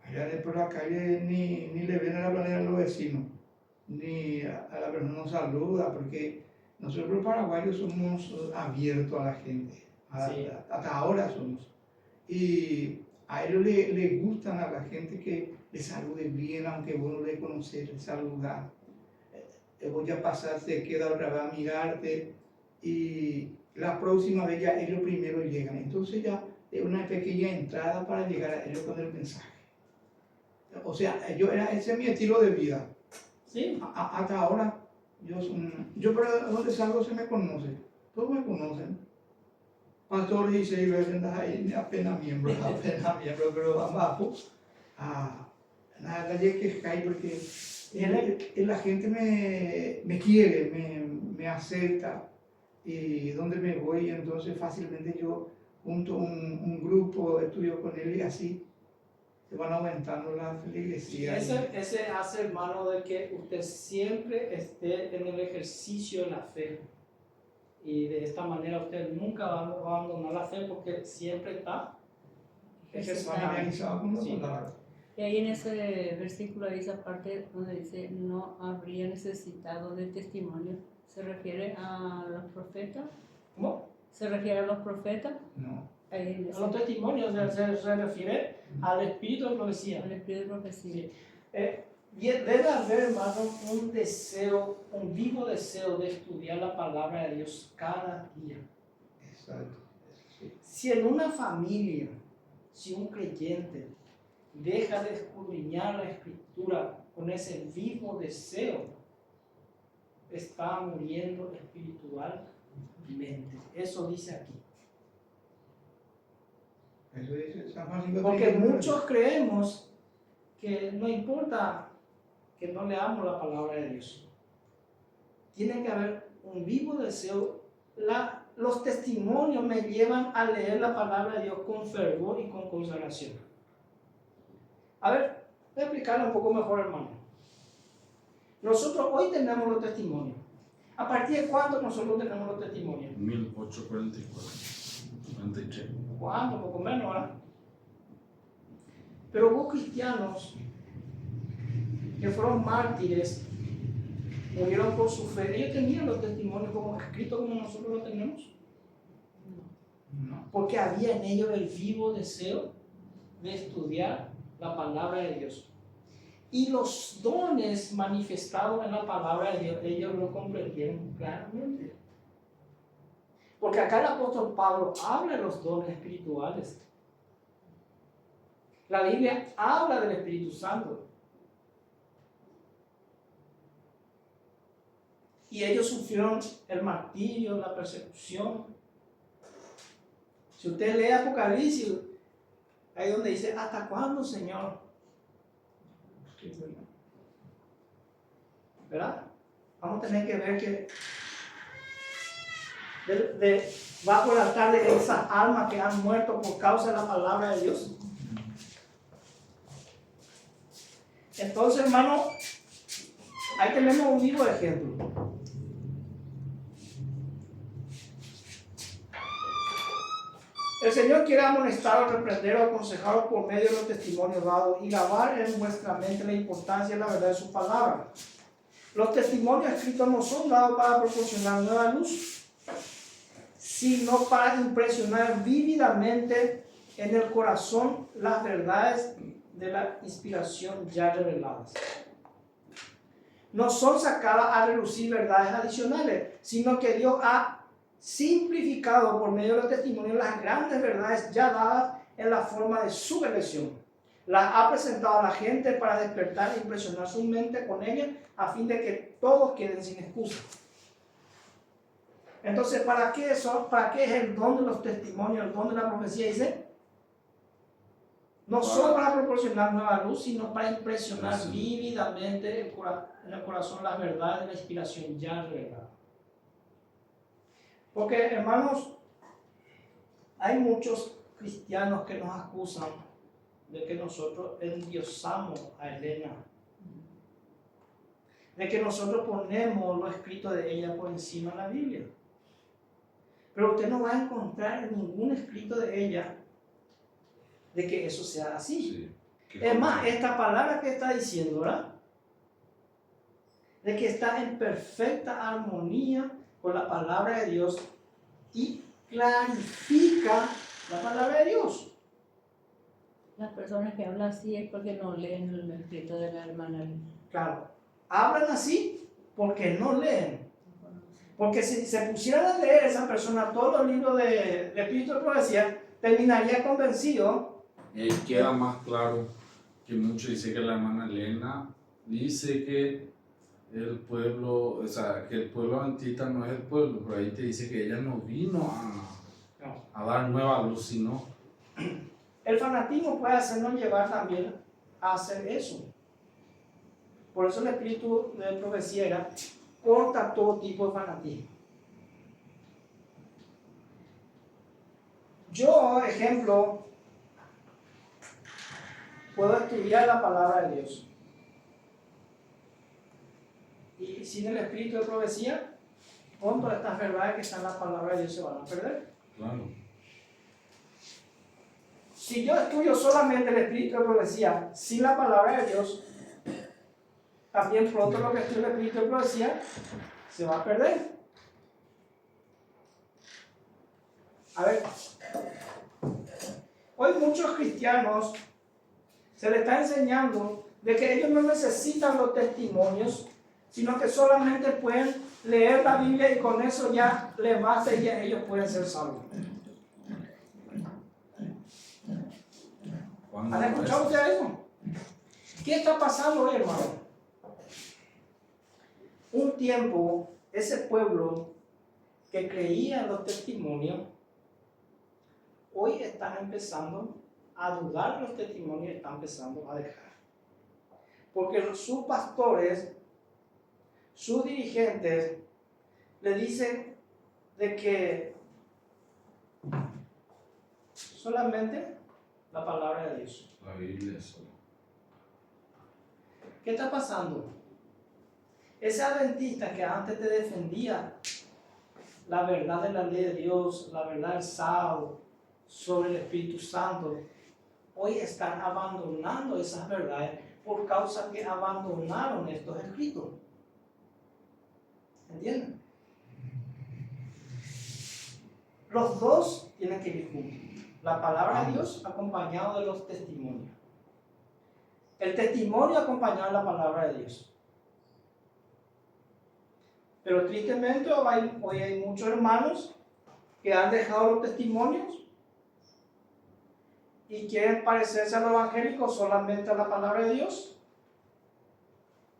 Speaker 3: Allá por la calle ni le ven a la manera a los vecinos, ni a la persona nos saluda, porque nosotros los paraguayos somos abiertos a la gente.
Speaker 2: Sí.
Speaker 3: Hasta ahora somos. Y a ellos les gustan a la gente que les salude bien, aunque vos no le conoces, les saluda. Voy a pasar, se queda otra vez a mirarte y la próxima vez ya ellos primero llegan. Entonces ya es una pequeña entrada para llegar a ellos con el mensaje. O sea, ese es mi estilo de vida.
Speaker 2: Sí.
Speaker 3: Hasta ahora, yo por donde salgo se me conoce, todos me conocen. Pastores y seguidores ahí, apenas miembros, pero abajo, nada de que cae porque la gente me quiere, me acepta, y donde me voy, entonces fácilmente yo junto un grupo, estudio con él y así se van aumentando la iglesia.
Speaker 2: Ese hace, hermano, de que usted siempre esté en el ejercicio de la fe. Y de esta manera usted nunca va a abandonar la fe porque siempre está
Speaker 3: familiarizado con la
Speaker 2: Sí.
Speaker 3: palabra.
Speaker 5: Y ahí en ese versículo hay esa parte donde dice no habría necesitado de testimonio. ¿Se refiere a los profetas?
Speaker 2: ¿Cómo?
Speaker 5: ¿Se refiere a los profetas?
Speaker 3: No.
Speaker 5: Ahí en
Speaker 2: A los testimonios se refiere al espíritu de profecía.
Speaker 5: el espíritu de profecía.
Speaker 2: Sí. Debe haber, hermano, un deseo, un vivo deseo de estudiar la palabra de Dios cada día.
Speaker 3: Exacto. Sí.
Speaker 2: Si en una familia, si un creyente deja de escudriñar la escritura con ese vivo deseo, está muriendo espiritualmente. Eso dice aquí.
Speaker 3: Eso dice San Juan 5:39.
Speaker 2: Porque muchos creemos que no importa que no leamos la palabra de Dios. Tiene que haber un vivo deseo. Los testimonios me llevan a leer la palabra de Dios con fervor y con consagración. A ver, voy a explicarlo un poco mejor, hermano. Nosotros hoy tenemos los testimonios. ¿A partir de cuánto nosotros tenemos los testimonios?
Speaker 4: 1844, 43.
Speaker 2: ¿Cuánto? Poco menos, ¿verdad? Pero hubo cristianos que fueron mártires, murieron por su fe. Ellos tenían los testimonios como escritos como nosotros lo tenemos.
Speaker 3: No.
Speaker 2: Porque había en ellos el vivo deseo de estudiar la palabra de Dios. Y los dones manifestados en la palabra de Dios, ellos lo comprendieron claramente. Porque acá el apóstol Pablo habla de los dones espirituales. La Biblia habla del Espíritu Santo. Y ellos sufrieron el martirio, la persecución. Si usted lee Apocalipsis, ahí donde dice, ¿hasta cuándo, Señor? ¿Verdad? Vamos a tener que ver que bajo el altar de esas almas que han muerto por causa de la palabra de Dios. Entonces, hermano, ahí tenemos un vivo ejemplo. El Señor quiere amonestar, reprender o aconsejar por medio de los testimonios dados y grabar en vuestra mente la importancia y la verdad de su palabra. Los testimonios escritos no son dados para proporcionar nueva luz, sino para impresionar vívidamente en el corazón las verdades de la inspiración ya reveladas. No son sacadas a relucir verdades adicionales, sino que Dios ha simplificado por medio de los testimonios las grandes verdades ya dadas en la forma de su revelación. Las ha presentado a la gente para despertar e impresionar su mente con ellas a fin de que todos queden sin excusa. Entonces, ¿para qué eso? ¿Para qué es el don de los testimonios, el don de la profecía? Dice, no solo para proporcionar nueva luz, sino para impresionar vívidamente en el corazón las verdades de la inspiración ya revelada. Porque, hermanos, hay muchos cristianos que nos acusan de que nosotros endiosamos a Elena, de que nosotros ponemos lo escrito de ella por encima de la Biblia. Pero usted no va a encontrar en ningún escrito de ella de que eso sea así.
Speaker 4: Sí,
Speaker 2: Es más, esta palabra que está diciendo, ¿verdad? De que está en perfecta armonía con la palabra de Dios y clarifica la palabra de Dios.
Speaker 5: Las personas que hablan así es porque no leen el escrito de la hermana.
Speaker 2: Claro, hablan así porque no leen. Porque si se pusieran a leer esa persona todos los libros de Espíritu de Profecía, terminaría convencido.
Speaker 4: Y ahí queda más claro que mucho dice que la hermana Elena dice que el pueblo, o sea, que el pueblo adventista no es el pueblo, pero ahí te dice que ella no vino a dar nueva luz, sino...
Speaker 2: El fanatismo puede hacernos llevar también a hacer eso. Por eso el espíritu de profecía era corta todo tipo de fanatismo. Yo, ejemplo, puedo estudiar la palabra de Dios. Y sin el espíritu de profecía, con todas estas verdades que están en la palabra de Dios se van a perder.
Speaker 4: Claro.
Speaker 2: Si yo estudio solamente el espíritu de profecía sin la palabra de Dios, también pronto lo que estudia el espíritu de profecía se va a perder. A ver, hoy muchos cristianos se les está enseñando de que ellos no necesitan los testimonios, sino que solamente pueden leer la Biblia y con eso ya les basta y ya ellos pueden ser salvos. ¿Han escuchado ustedes eso? ¿Qué está pasando hoy, hermano? Un tiempo, ese pueblo que creía en los testimonios, hoy están empezando a dudar de los testimonios y están empezando a dejar. Porque sus pastores, sus dirigentes, le dicen de que solamente la palabra de Dios.
Speaker 4: La Biblia es solo.
Speaker 2: ¿Qué está pasando? Ese adventista que antes te defendía la verdad de la ley de Dios, la verdad del sábado, sobre el Espíritu Santo, hoy están abandonando esas verdades por causa que abandonaron estos escritos. ¿Entienden? Los dos tienen que ir juntos. La palabra de Dios acompañado de los testimonios. El testimonio acompañado de la palabra de Dios. Pero tristemente hoy hay muchos hermanos que han dejado los testimonios y quieren parecerse a los evangélicos solamente a la palabra de Dios.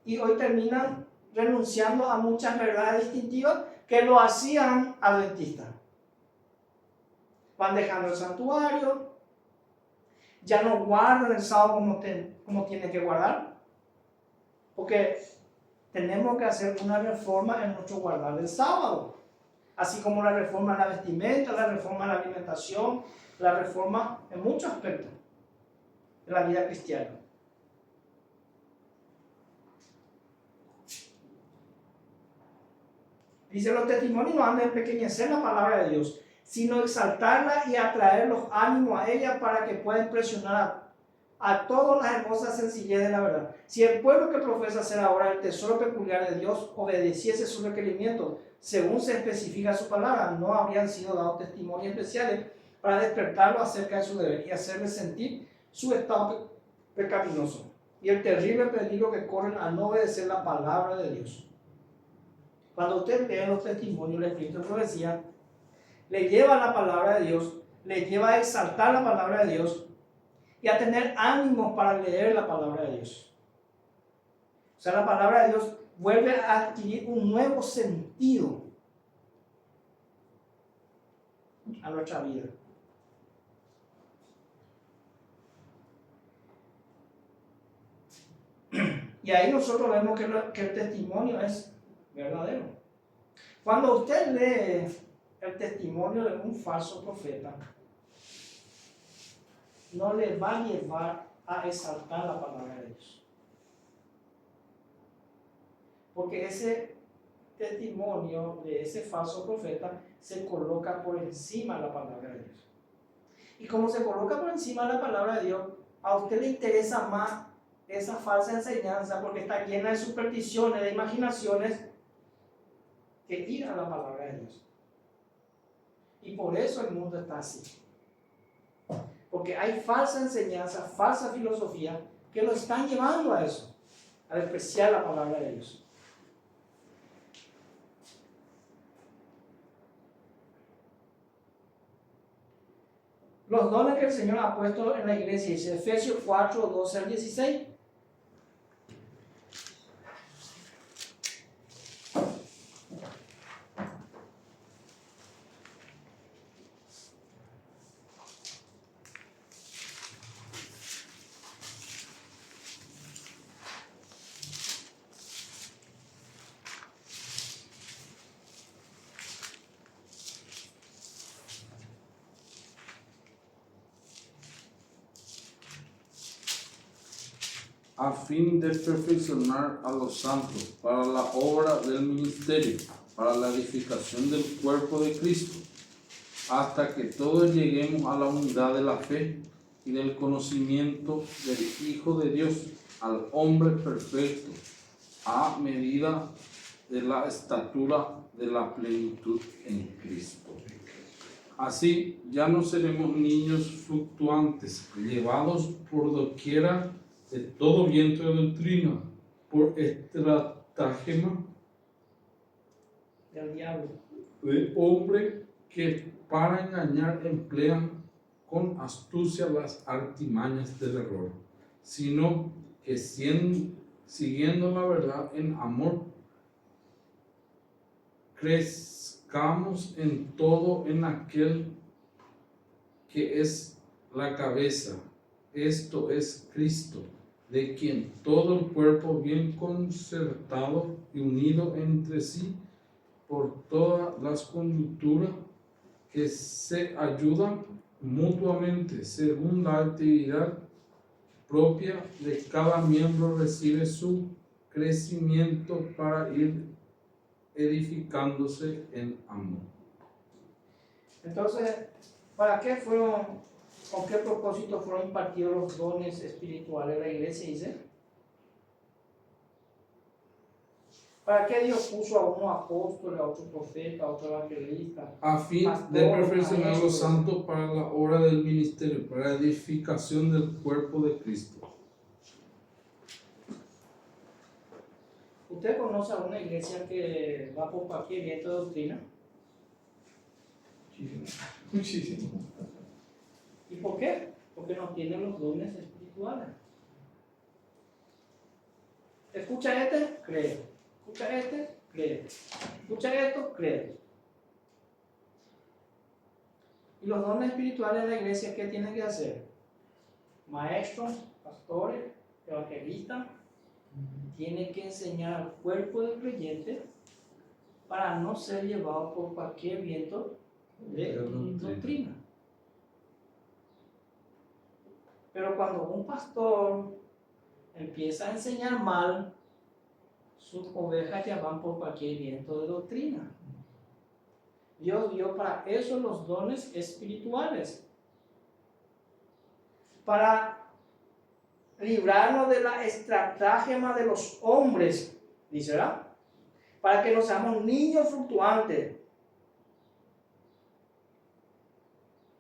Speaker 2: Y hoy terminan renunciando a muchas verdades distintivas que lo hacían adventistas. Van dejando el santuario, ya no guardan el sábado como tienen que guardar, porque tenemos que hacer una reforma en nuestro guardar del sábado, así como la reforma en la vestimenta, la reforma en la alimentación, la reforma en muchos aspectos de la vida cristiana. Dice, los testimonios no han de empequeñecer la palabra de Dios, sino exaltarla y atraer los ánimos a ella para que pueda impresionar a todas las hermosas sencillez de la verdad. Si el pueblo que profesa ser ahora el tesoro peculiar de Dios obedeciese sus requerimientos según se especifica su palabra, no habrían sido dados testimonios especiales para despertarlo acerca de su deber y hacerle sentir su estado pecaminoso y el terrible peligro que corren al no obedecer la palabra de Dios. Cuando usted lee los testimonios, el Espíritu de profecía le lleva a la palabra de Dios, le lleva a exaltar la palabra de Dios y a tener ánimos para leer la palabra de Dios. O sea, la palabra de Dios vuelve a adquirir un nuevo sentido a nuestra vida. Y ahí nosotros vemos que el testimonio es verdadero. Cuando usted lee el testimonio de un falso profeta, no le va a llevar a exaltar la palabra de Dios. Porque ese testimonio de ese falso profeta se coloca por encima de la palabra de Dios. Y como se coloca por encima de la palabra de Dios, a usted le interesa más esa falsa enseñanza porque está llena de supersticiones, de imaginaciones, que ir a la palabra de Dios. Y por eso el mundo está así. Porque hay falsa enseñanza, falsa filosofía que lo están llevando a eso, a despreciar la palabra de Dios. Los dones que el Señor ha puesto en la iglesia, dice Efesios 4, 12 al 16.
Speaker 4: A fin de perfeccionar a los santos para la obra del ministerio, para la edificación del cuerpo de Cristo, hasta que todos lleguemos a la unidad de la fe y del conocimiento del Hijo de Dios, al hombre perfecto, a medida de la estatura de la plenitud en Cristo. Así ya no seremos niños fluctuantes, llevados por doquiera de todo viento de doctrina, por estratagema
Speaker 2: Del diablo.
Speaker 4: de hombre que para engañar emplean con astucia las artimañas del error, sino que siguiendo la verdad en amor, crezcamos en todo en aquel que es la cabeza, esto es Cristo, de quien todo el cuerpo bien concertado y unido entre sí por todas las coyunturas que se ayudan mutuamente según la actividad propia de cada miembro recibe su crecimiento para ir edificándose en amor.
Speaker 2: Entonces, ¿para qué fueron, con qué propósito fueron impartidos los dones espirituales de la iglesia, dice? ¿Para qué Dios puso a uno apóstol, a otro profeta, a otro evangelista?
Speaker 4: A fin
Speaker 2: Pastor,
Speaker 4: de perfeccionar a
Speaker 2: maestro.
Speaker 4: los santos para la obra del ministerio, para la edificación del cuerpo de Cristo.
Speaker 2: ¿Usted conoce a una iglesia que va por cualquier viento de doctrina?
Speaker 3: Muchísimo, muchísimo.
Speaker 2: ¿Y por qué? Porque no tiene los dones espirituales. Escucha este, cree. Escucha este, cree. Escucha esto, cree. ¿Y los dones espirituales de la iglesia qué tienen que hacer? Maestros, pastores, evangelistas, tienen que enseñar al cuerpo del creyente para no ser llevado por cualquier viento de doctrina. Pero cuando un pastor empieza a enseñar mal, sus ovejas ya van por cualquier viento de doctrina. Dios dio para eso los dones espirituales, para librarnos de la estratagema de los hombres, dice, ¿verdad? Para que no seamos niños fluctuantes,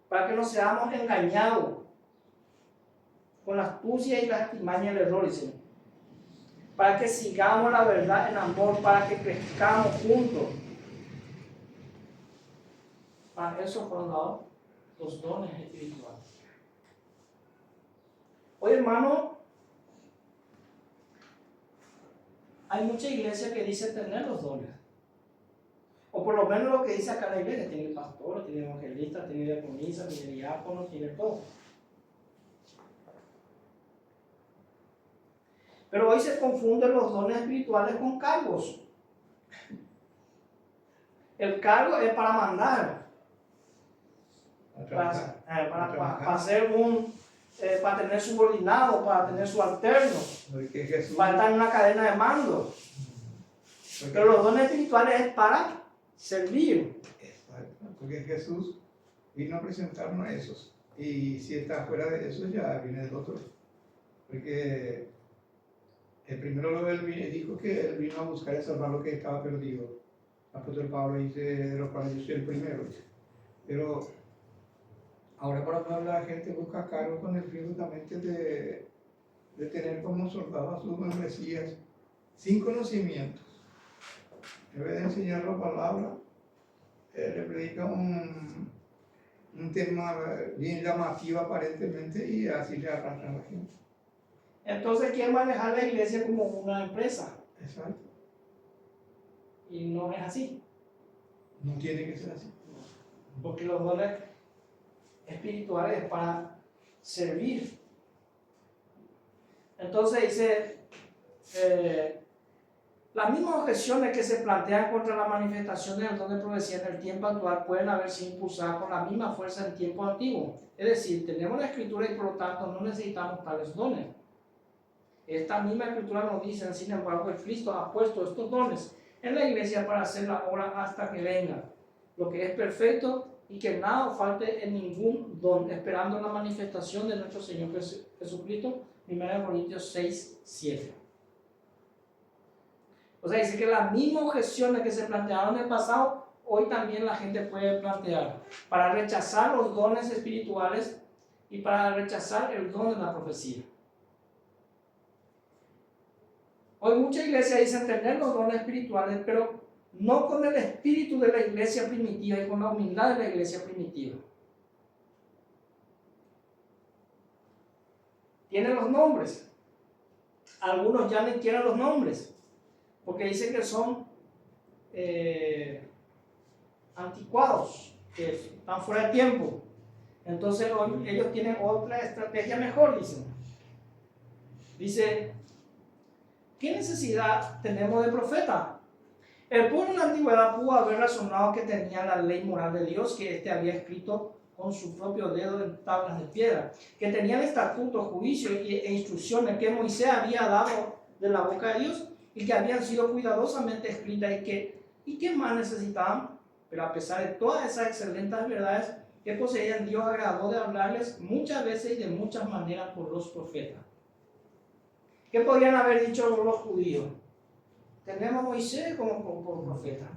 Speaker 2: para que no seamos engañados con la astucia y la artimaña del error, dice, para que sigamos la verdad en amor, para que crezcamos juntos. Para eso fueron dados los dones espirituales. Hoy, hermano, hay mucha iglesia que dice tener los dones. O por lo menos lo que dice acá la iglesia: tiene pastores, tiene evangelistas, tiene diaconisas, tiene diáconos, tiene todo. Pero hoy se confunden los dones espirituales con cargos. El cargo es para mandar, para ser para tener subordinado, para tener subalterno, para estar en una cadena de mando. Pero los dones espirituales es para servir.
Speaker 3: Exacto, porque Jesús vino a presentarnos esos. Y si está fuera de eso, ya viene el otro. Porque el primero dijo que él vino a buscar y salvar lo que estaba perdido. El apóstol Pablo dice: de los cuales yo soy el primero. Pero ahora, para no hablar, la gente busca cargo con el fin justamente de tener como soldado a sus membresías sin conocimientos. En vez de enseñar la palabra, le predica un tema bien llamativo aparentemente, y así le arrastra a la gente.
Speaker 2: Entonces quieren manejar la iglesia como una empresa.
Speaker 3: Exacto.
Speaker 2: Y no es así.
Speaker 3: No tiene que ser así.
Speaker 2: Porque los dones espirituales es para servir. Entonces dice, las mismas objeciones que se plantean contra la manifestación del don de profecía en el tiempo actual pueden haber sido impulsadas con la misma fuerza en tiempo antiguo. Es decir, tenemos la escritura y por lo tanto no necesitamos tales dones. Esta misma escritura nos dice, sin embargo, que Cristo ha puesto estos dones en la iglesia para hacer la obra hasta que venga, lo que es perfecto, y que nada falte en ningún don, esperando la manifestación de nuestro Señor Jesucristo. 1 Corintios 6, 7. O sea, dice que las mismas objeciones que se plantearon en el pasado, hoy también la gente puede plantear, para rechazar los dones espirituales y para rechazar el don de la profecía. Hoy muchas iglesias dicen tener los dones espirituales, pero no con el espíritu de la iglesia primitiva y con la humildad de la iglesia primitiva. Tienen los nombres. Algunos ya ni quieren los nombres, porque dicen que son anticuados, que están fuera de tiempo. Entonces hoy ellos tienen otra estrategia mejor, dicen. Dice, ¿qué necesidad tenemos de profeta? El pueblo en la antigüedad pudo haber razonado que tenía la ley moral de Dios, que éste había escrito con su propio dedo en tablas de piedra, que tenían estatutos, juicios e instrucciones que Moisés había dado de la boca de Dios y que habían sido cuidadosamente escritas y que más necesitaban. Pero a pesar de todas esas excelentes verdades que poseían, Dios agradó de hablarles muchas veces y de muchas maneras por los profetas. ¿Qué podrían haber dicho los judíos? Tenemos a Moisés como profeta.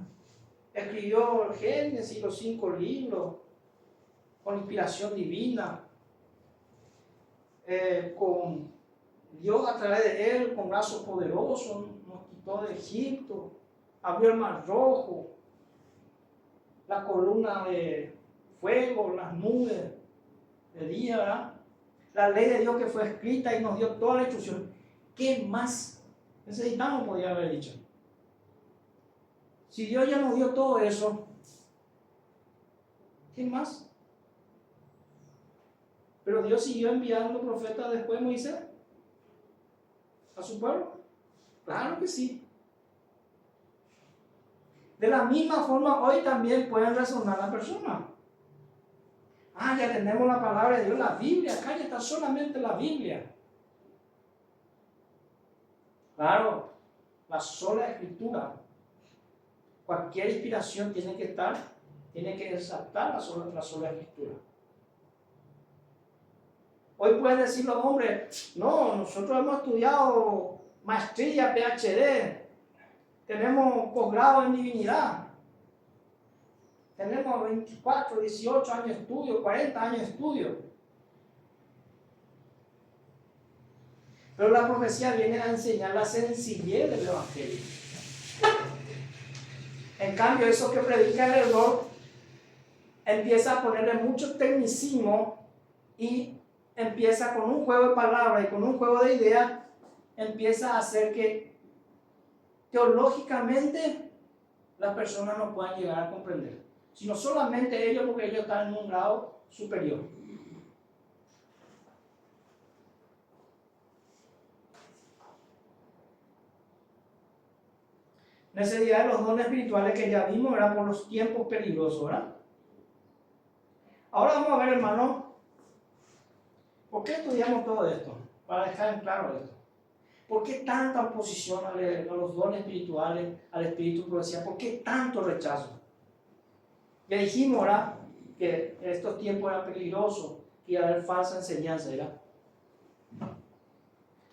Speaker 2: Escribió el Génesis, los 5 libros, con inspiración divina, con Dios a través de él, con brazos poderosos, nos quitó de Egipto, abrió el mar rojo, la columna de fuego, las nubes de día, ¿verdad? La ley de Dios que fue escrita y nos dio toda la instrucción. ¿Qué más necesitamos? Podría haber dicho. Si Dios ya nos dio todo eso, ¿qué más? Pero Dios siguió enviando profetas después de Moisés a su pueblo. Claro que sí. De la misma forma, hoy también pueden razonar la persona. Ah, ya tenemos la palabra de Dios, la Biblia, acá ya está solamente la Biblia. Claro, la sola escritura. Cualquier inspiración tiene que resaltar la sola escritura. Hoy pueden decir los hombres, no, nosotros hemos estudiado maestría, PhD, tenemos posgrado en divinidad, tenemos 24, 18 años de estudio, 40 años de estudio. Pero la profecía viene a enseñar la sencillez del Evangelio. En cambio, eso que predica el error empieza a ponerle mucho tecnicismo y empieza con un juego de palabras y con un juego de ideas, empieza a hacer que teológicamente las personas no puedan llegar a comprender, sino solamente ellos, porque ellos están en un grado superior. Necesidad de los dones espirituales que ya vimos, ¿verdad? Por los tiempos peligrosos, ¿verdad? Ahora vamos a ver, hermano, ¿por qué estudiamos todo esto? Para dejar en claro esto. ¿Por qué tanta oposición a los dones espirituales, al espíritu de profecía? ¿Por qué tanto rechazo? Ya dijimos, ¿verdad? Que estos tiempos eran peligrosos, que iba a haber falsa enseñanza, ¿verdad?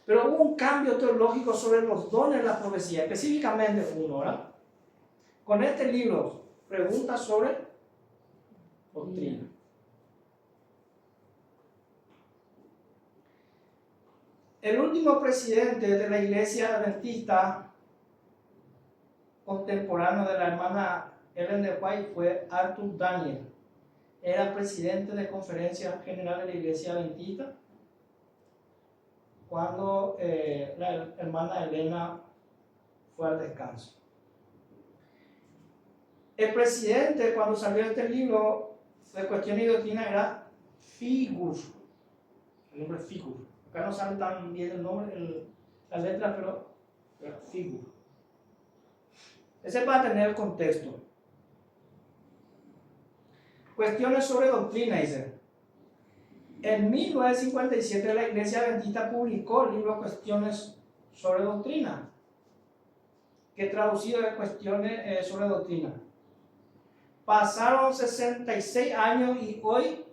Speaker 2: Pero hubo un cambio teológico sobre los dones de la profecía, específicamente uno, ¿verdad? Con este libro, preguntas sobre doctrina. El último presidente de la Iglesia Adventista contemporáneo de la hermana Ellen de White fue Arthur Daniel. Era presidente de Conferencia General de la Iglesia Adventista cuando la hermana Elena fue al descanso. El presidente, cuando salió este libro de Cuestión y Doctrina, era Figur. El nombre Figur. Acá no sale tan bien el nombre, las letras, pero Figur. Ese para tener el contexto. Cuestiones sobre doctrina, dice. En 1957 la Iglesia Adventista publicó el libro Cuestiones sobre Doctrina, que traducido de Cuestiones sobre Doctrina. Pasaron 66 años y hoy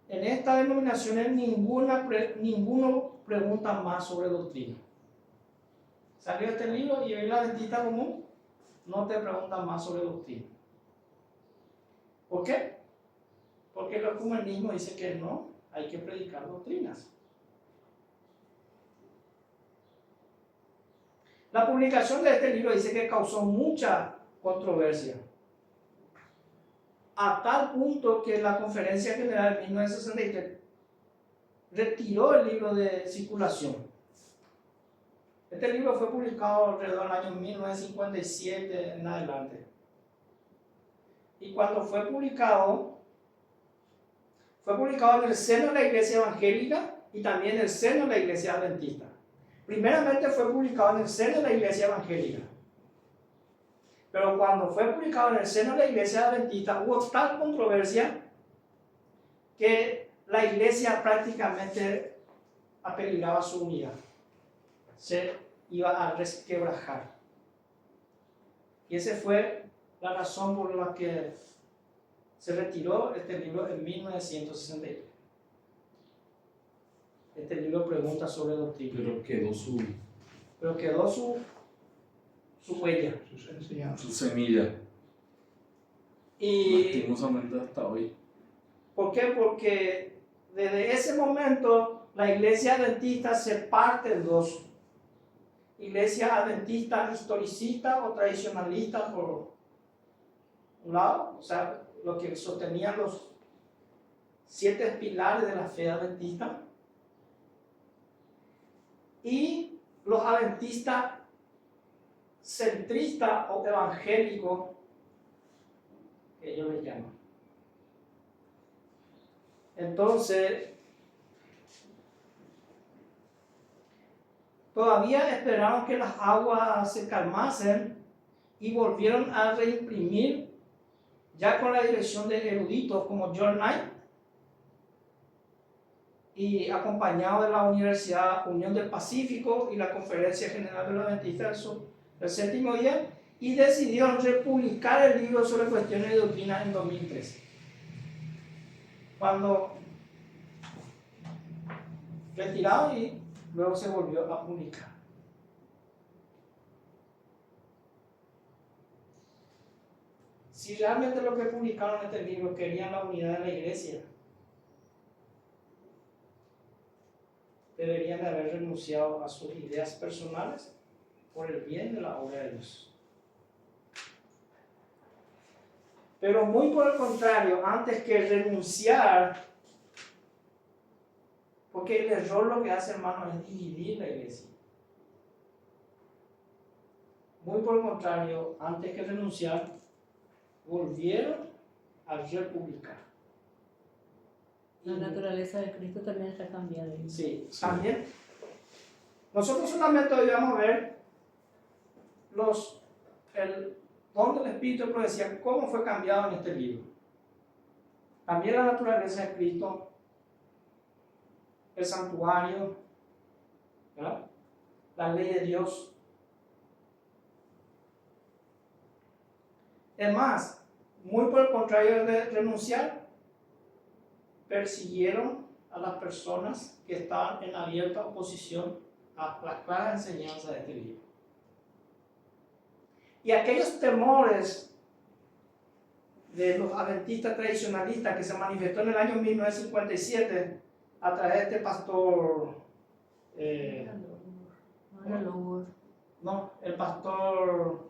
Speaker 2: en esta denominación ninguno pregunta más sobre doctrina. Salió este libro y hoy la Adventista común no te pregunta más sobre doctrina. ¿Por qué? Porque el ecumenismo dice que no. Hay que predicar doctrinas. La publicación de este libro dice que causó mucha controversia, a tal punto que la Conferencia General de 1963 retiró el libro de circulación. Este libro fue publicado alrededor del año 1957 en adelante. Y cuando fue publicado en el seno de la Iglesia Evangélica y también en el seno de la Iglesia Adventista. Primeramente fue publicado en el seno de la Iglesia Evangélica. Pero cuando fue publicado en el seno de la Iglesia Adventista hubo tal controversia que la iglesia prácticamente apeligraba su unidad. Se iba a resquebrajar. Y esa fue la razón por la que se retiró este libro en 1963. Este libro pregunta sobre doctrina. Pero quedó su huella.
Speaker 3: Sus enseñanzas.
Speaker 4: su semilla.
Speaker 2: Y
Speaker 4: Lastimosamente hasta hoy.
Speaker 2: ¿por qué? Porque desde ese momento la iglesia adventista se parte en dos. Iglesia adventista historicista o tradicionalista por un lado, o sea, lo que sostenían los 7 pilares de la fe adventista, y los adventistas centristas o evangélicos, que ellos les llaman. Entonces, todavía esperaron que las aguas se calmasen y volvieron a reimprimir, ya con la dirección de eruditos como John Knight y acompañado de la Universidad Unión del Pacífico y la Conferencia General de los Adventistas del Séptimo Día, y decidieron republicar el libro sobre cuestiones de doctrina en 2013. Cuando retiraron y luego se volvió a publicar. Si realmente lo que publicaron en este libro querían la unidad de la iglesia, deberían de haber renunciado a sus ideas personales por el bien de la obra de Dios. Pero muy por el contrario, antes que renunciar, porque el error lo que hace, hermano, es dividir la iglesia. Muy por el contrario, antes que renunciar, volvieron a republicar.
Speaker 5: La naturaleza de Cristo también está cambiada.
Speaker 2: Sí, también. Nosotros solamente hoy vamos a ver el don del Espíritu de Profecía, cómo fue cambiado en este libro. También la naturaleza de Cristo, el santuario, ¿verdad? La ley de Dios. Es más, muy por el contrario de renunciar, persiguieron a las personas que estaban en abierta oposición a las claras enseñanzas de este libro. Y aquellos temores de los adventistas tradicionalistas que se manifestó en el año 1957 a través de este pastor, no, el pastor,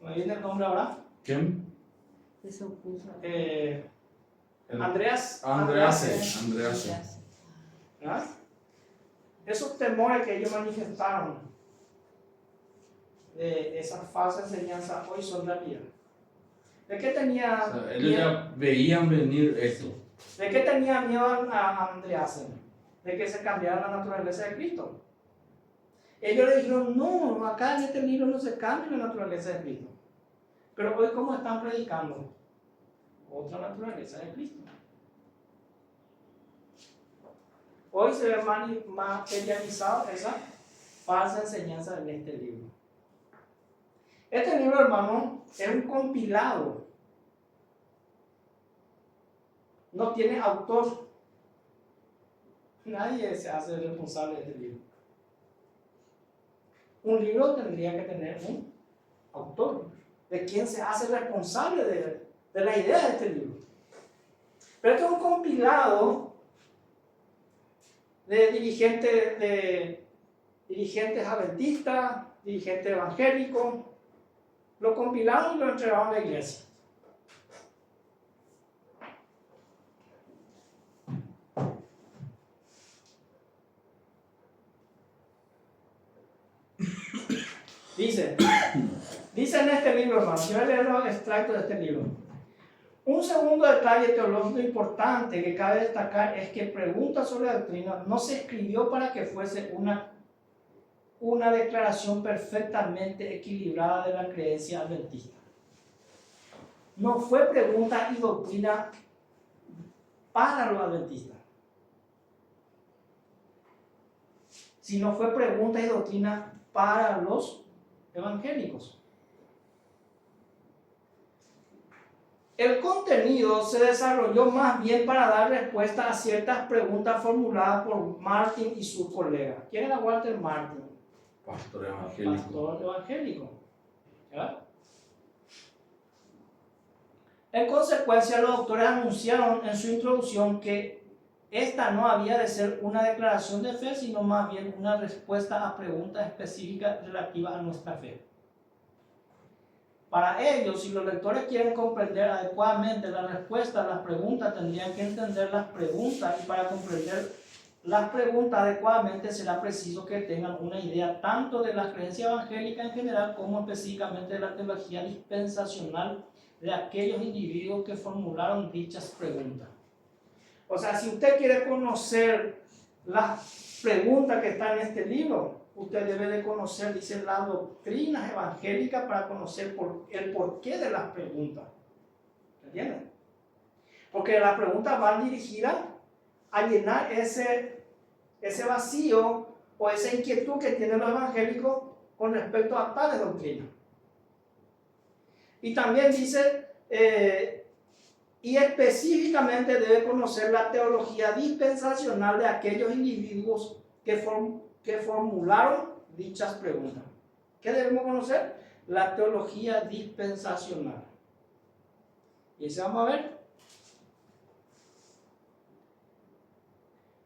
Speaker 2: ¿me viene el nombre ahora?
Speaker 4: ¿Quién?
Speaker 5: Se opuso.
Speaker 2: Andreas. ¿Verdad? Esos temores que ellos manifestaron de esa falsa enseñanza hoy son realidad. ¿De qué tenía
Speaker 4: O sea, ellos ya veían venir esto.
Speaker 2: ¿De qué tenía miedo a Andreasen? De que se cambiara la naturaleza de Cristo. Ellos le dijeron, no, acá en este libro no se cambia la naturaleza de Cristo. Pero hoy, ¿cómo están predicando? Otra naturaleza de Cristo. Hoy se ve materializado esa falsa enseñanza en este libro. Este libro, hermano, es un compilado. No tiene autor. Nadie se hace responsable de este libro. Un libro tendría que tener un autor. De quien se hace responsable de la idea de este libro. Pero esto es un compilado de dirigentes adventistas, dirigentes evangélicos. Lo compilaron y lo entregaron a la iglesia. Dice en este libro, hermano, yo voy a leer los extractos de este libro. Un segundo detalle teológico importante que cabe destacar es que Preguntas sobre Doctrina no se escribió para que fuese una declaración perfectamente equilibrada de la creencia adventista. No fue Pregunta y Doctrina para los adventistas, sino fue pregunta y doctrina para los evangélicos. El contenido se desarrolló más bien para dar respuesta a ciertas preguntas formuladas por Martin y sus colegas. ¿Quién era Walter Martin?
Speaker 4: Pastor evangélico.
Speaker 2: Pastor evangélico. ¿Ya? En consecuencia, los autores anunciaron en su introducción que esta no había de ser una declaración de fe, sino más bien una respuesta a preguntas específicas relativas a nuestra fe. Para ellos, si los lectores quieren comprender adecuadamente la respuesta a las preguntas, tendrían que entender las preguntas, y para comprender las preguntas adecuadamente será preciso que tengan una idea tanto de la creencia evangélica en general como específicamente de la teología dispensacional de aquellos individuos que formularon dichas preguntas. O sea, si usted quiere conocer las preguntas que están en este libro, usted debe de conocer, dice, las doctrinas evangélicas para conocer el porqué de las preguntas. ¿Entienden? Porque las preguntas van dirigidas a llenar ese vacío o esa inquietud que tienen los evangélicos con respecto a tales doctrinas. Y también dice, y específicamente debe conocer la teología dispensacional de aquellos individuos que formularon dichas preguntas. ¿Qué debemos conocer? La teología dispensacional. Y eso vamos a ver.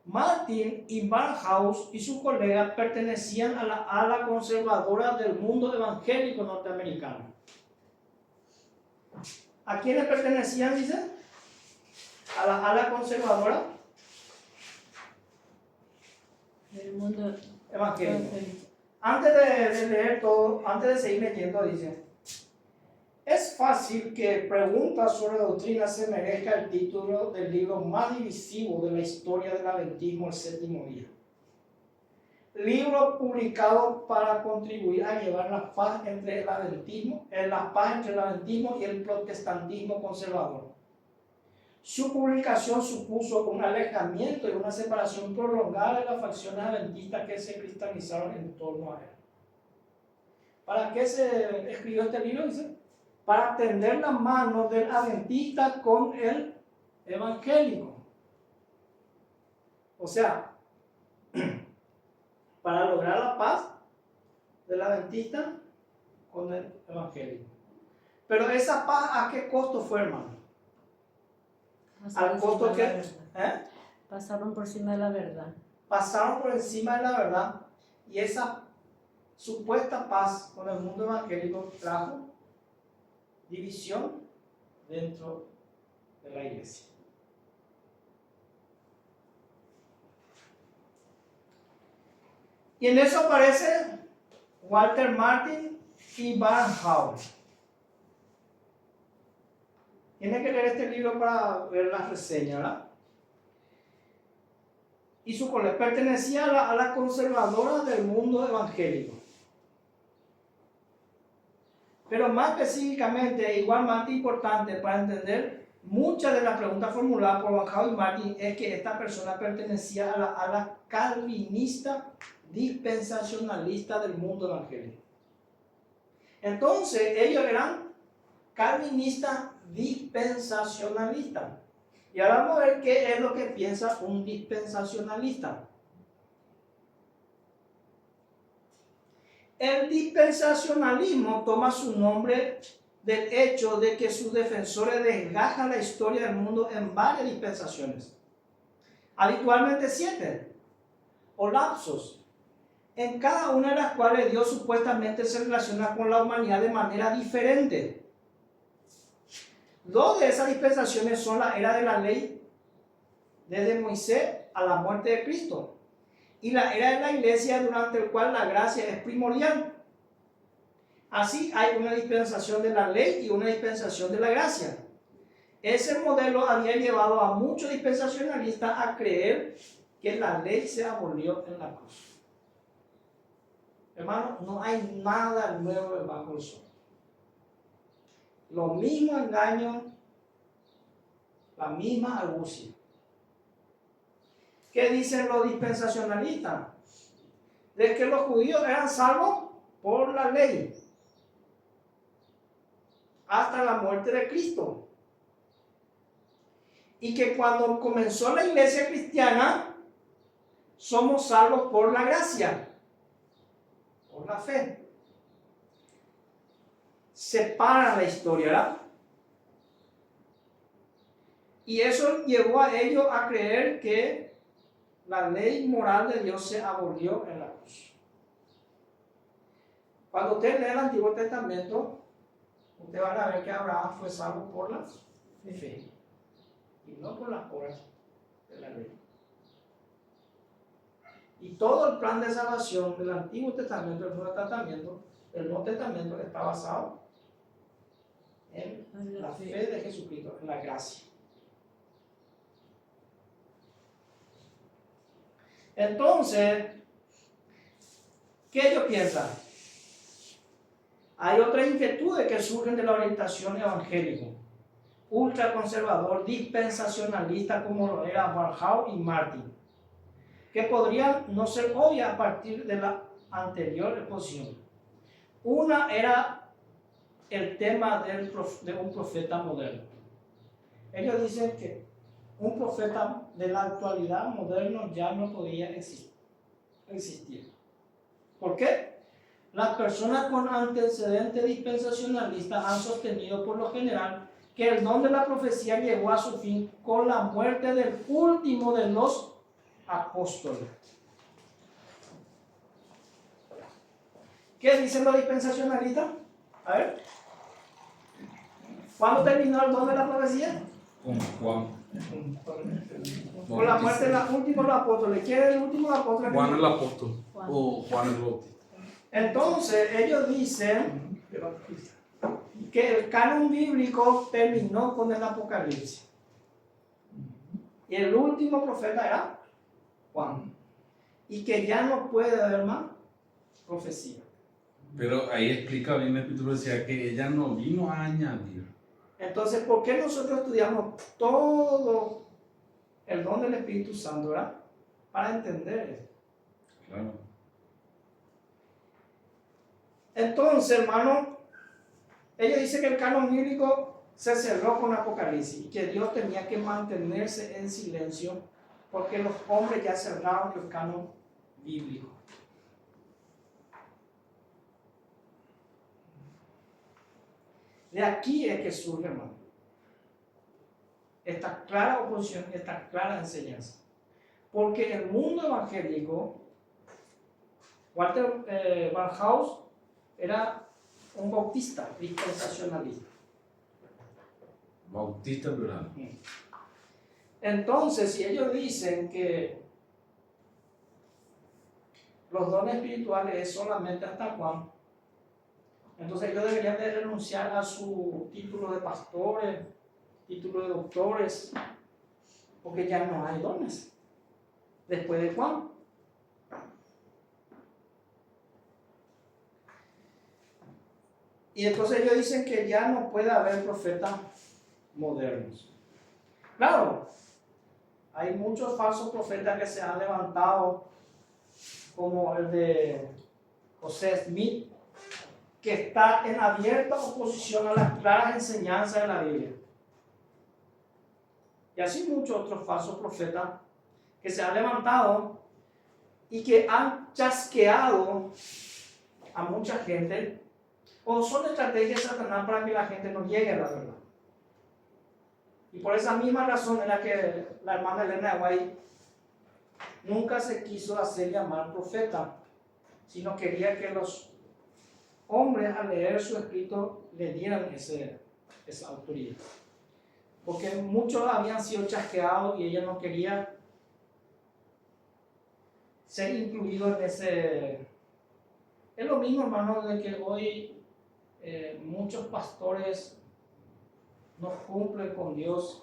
Speaker 2: Martin y Barnhouse y sus colegas pertenecían a la ala conservadora del mundo evangélico norteamericano. ¿A quiénes pertenecían, dice? A la ala conservadora
Speaker 5: Del mundo
Speaker 2: evangélico.
Speaker 5: evangélico.
Speaker 2: Antes de leer todo, antes de seguir leyendo, dice: es fácil que preguntas sobre doctrina se merezca el título del libro más divisivo de la historia del adventismo, El Séptimo Día. Libro publicado para contribuir a llevar la paz entre el adventismo y el protestantismo conservador. Su publicación supuso un alejamiento y una separación prolongada de las facciones adventistas que se cristalizaron en torno a él. ¿Para qué se escribió este libro? Dice: para tender la mano del adventista con el evangélico. O sea, para lograr la paz del adventista con el evangélico. Pero esa paz, ¿a qué costo fue, hermano? Al costo que...
Speaker 5: Pasaron por encima de la verdad.
Speaker 2: Pasaron por encima de la verdad, y esa supuesta paz con el mundo evangélico trajo división dentro de la iglesia. Y en eso aparece Walter Martin y Barnhouse. Tiene que leer este libro para ver las reseñas, ¿verdad? Y su colega pertenecía a la conservadora del mundo evangélico. Pero más específicamente, e igualmente importante para entender muchas de las preguntas formuladas por Barnhouse y Martin, es que esta persona pertenecía a la calvinista dispensacionalista del mundo evangélico. Entonces, ellos eran calvinistas dispensacionalistas. Y ahora vamos a ver qué es lo que piensa un dispensacionalista. El dispensacionalismo toma su nombre del hecho de que sus defensores desgajan la historia del mundo en varias dispensaciones, habitualmente 7, o lapsos, en cada una de las cuales Dios supuestamente se relaciona con la humanidad de manera diferente. 2 de esas dispensaciones son la era de la ley, desde Moisés a la muerte de Cristo, y la era de la iglesia, durante el cual la gracia es primordial. Así hay una dispensación de la ley y una dispensación de la gracia. Ese modelo había llevado a muchos dispensacionalistas a creer que la ley se abolió en la cruz. Hermano, no hay nada nuevo debajo del sol. Los mismos engaños, la misma argucia. ¿Qué dicen los dispensacionalistas? De que los judíos eran salvos por la ley hasta la muerte de Cristo. Y que cuando comenzó la iglesia cristiana, somos salvos por la gracia, por la fe. Separa la historia, ¿verdad? Y eso llevó a ellos a creer que la ley moral de Dios se abolió en la cruz. Cuando usted lee el Antiguo Testamento, usted va a ver que Abraham fue salvo por la fe y no por las obras de la ley. Y todo el plan de salvación del Antiguo Testamento, del Nuevo Testamento está basado en la fe de Jesucristo, en la gracia. Entonces, ¿qué ellos piensan? Hay otras inquietudes que surgen de la orientación evangélica, ultraconservador, dispensacionalista, como lo era Barjau y Martin, que podrían no ser obvias a partir de la anterior exposición. Una era el tema de un profeta moderno. Ellos dicen que un profeta de la actualidad moderno ya no podía existir. ¿Por qué? Las personas con antecedentes dispensacionalistas han sostenido por lo general que el don de la profecía llegó a su fin con la muerte del último de los apóstoles. ¿Qué dicen los dispensacionalistas? A ver. ¿Cuándo terminó el don de la profecía?
Speaker 4: Con Juan.
Speaker 2: Con la muerte del último de los apóstoles. ¿Quién es el último de los apóstoles?
Speaker 4: Juan el apóstol. O Juan el Bautista.
Speaker 2: Entonces, ellos dicen que el canon bíblico terminó con el Apocalipsis. Y el último profeta era Juan. Y que ya no puede haber más profecía.
Speaker 4: Pero ahí explica bien el capítulo, decía que ella no vino a añadir.
Speaker 2: Entonces, ¿por qué nosotros estudiamos todo el don del Espíritu Santo, verdad? Para entender esto.
Speaker 4: Claro.
Speaker 2: Entonces, hermano, ellos dicen que el canon bíblico se cerró con Apocalipsis y que Dios tenía que mantenerse en silencio porque los hombres ya cerraron el canon bíblico. De aquí es que surge, hermano, esta clara oposición, esta clara enseñanza. Porque el mundo evangélico, Walter Barnhouse era un bautista, dispensacionalista.
Speaker 4: Bautista plural.
Speaker 2: Entonces, si ellos dicen que los dones espirituales es solamente hasta Juan, entonces ellos deberían de renunciar a su título de pastores, título de doctores, porque ya no hay dones después de Juan. Y entonces ellos dicen que ya no puede haber profetas modernos. Claro, hay muchos falsos profetas que se han levantado, como el de José Smith, que está en abierta oposición a las claras enseñanzas de la Biblia. Y así muchos otros falsos profetas que se han levantado y que han chasqueado a mucha gente, o son estrategias de Satanás para que la gente no llegue a la verdad. Y por esa misma razón era que la hermana Elena de White nunca se quiso hacer llamar profeta, sino quería que los hombres al leer su escrito le dieran esa autoridad. Porque muchos habían sido chasqueados y ella no quería ser incluido en ese. Es lo mismo, hermano, de que hoy muchos pastores no cumplen con Dios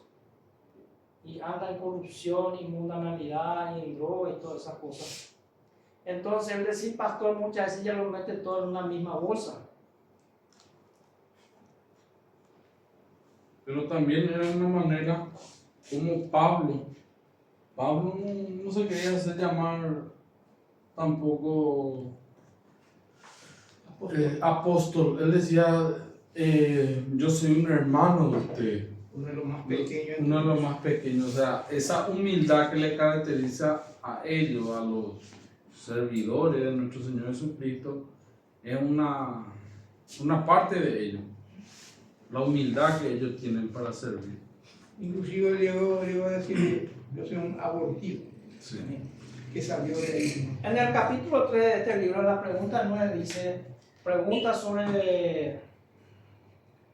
Speaker 2: y andan en corrupción y mundanalidad y en droga y todas esas cosas. Entonces, el decir pastor muchas veces ya lo mete todo en una misma bolsa.
Speaker 4: Pero también era una manera como Pablo Pablo no se quería hacer llamar tampoco apóstol. Él decía, yo soy un hermano de usted,
Speaker 3: Uno de los más pequeños.
Speaker 4: uno de los más pequeños. O sea, esa humildad que le caracteriza a ellos, a los servidores de nuestro Señor Jesucristo, es una parte de ellos. La humildad que ellos tienen para servir.
Speaker 3: Inclusive llegó a decir, yo soy un abortivo,
Speaker 4: Sí.
Speaker 3: que salió de ahí.
Speaker 2: En el capítulo 3 de este libro, la pregunta 9 dice, pregunta sobre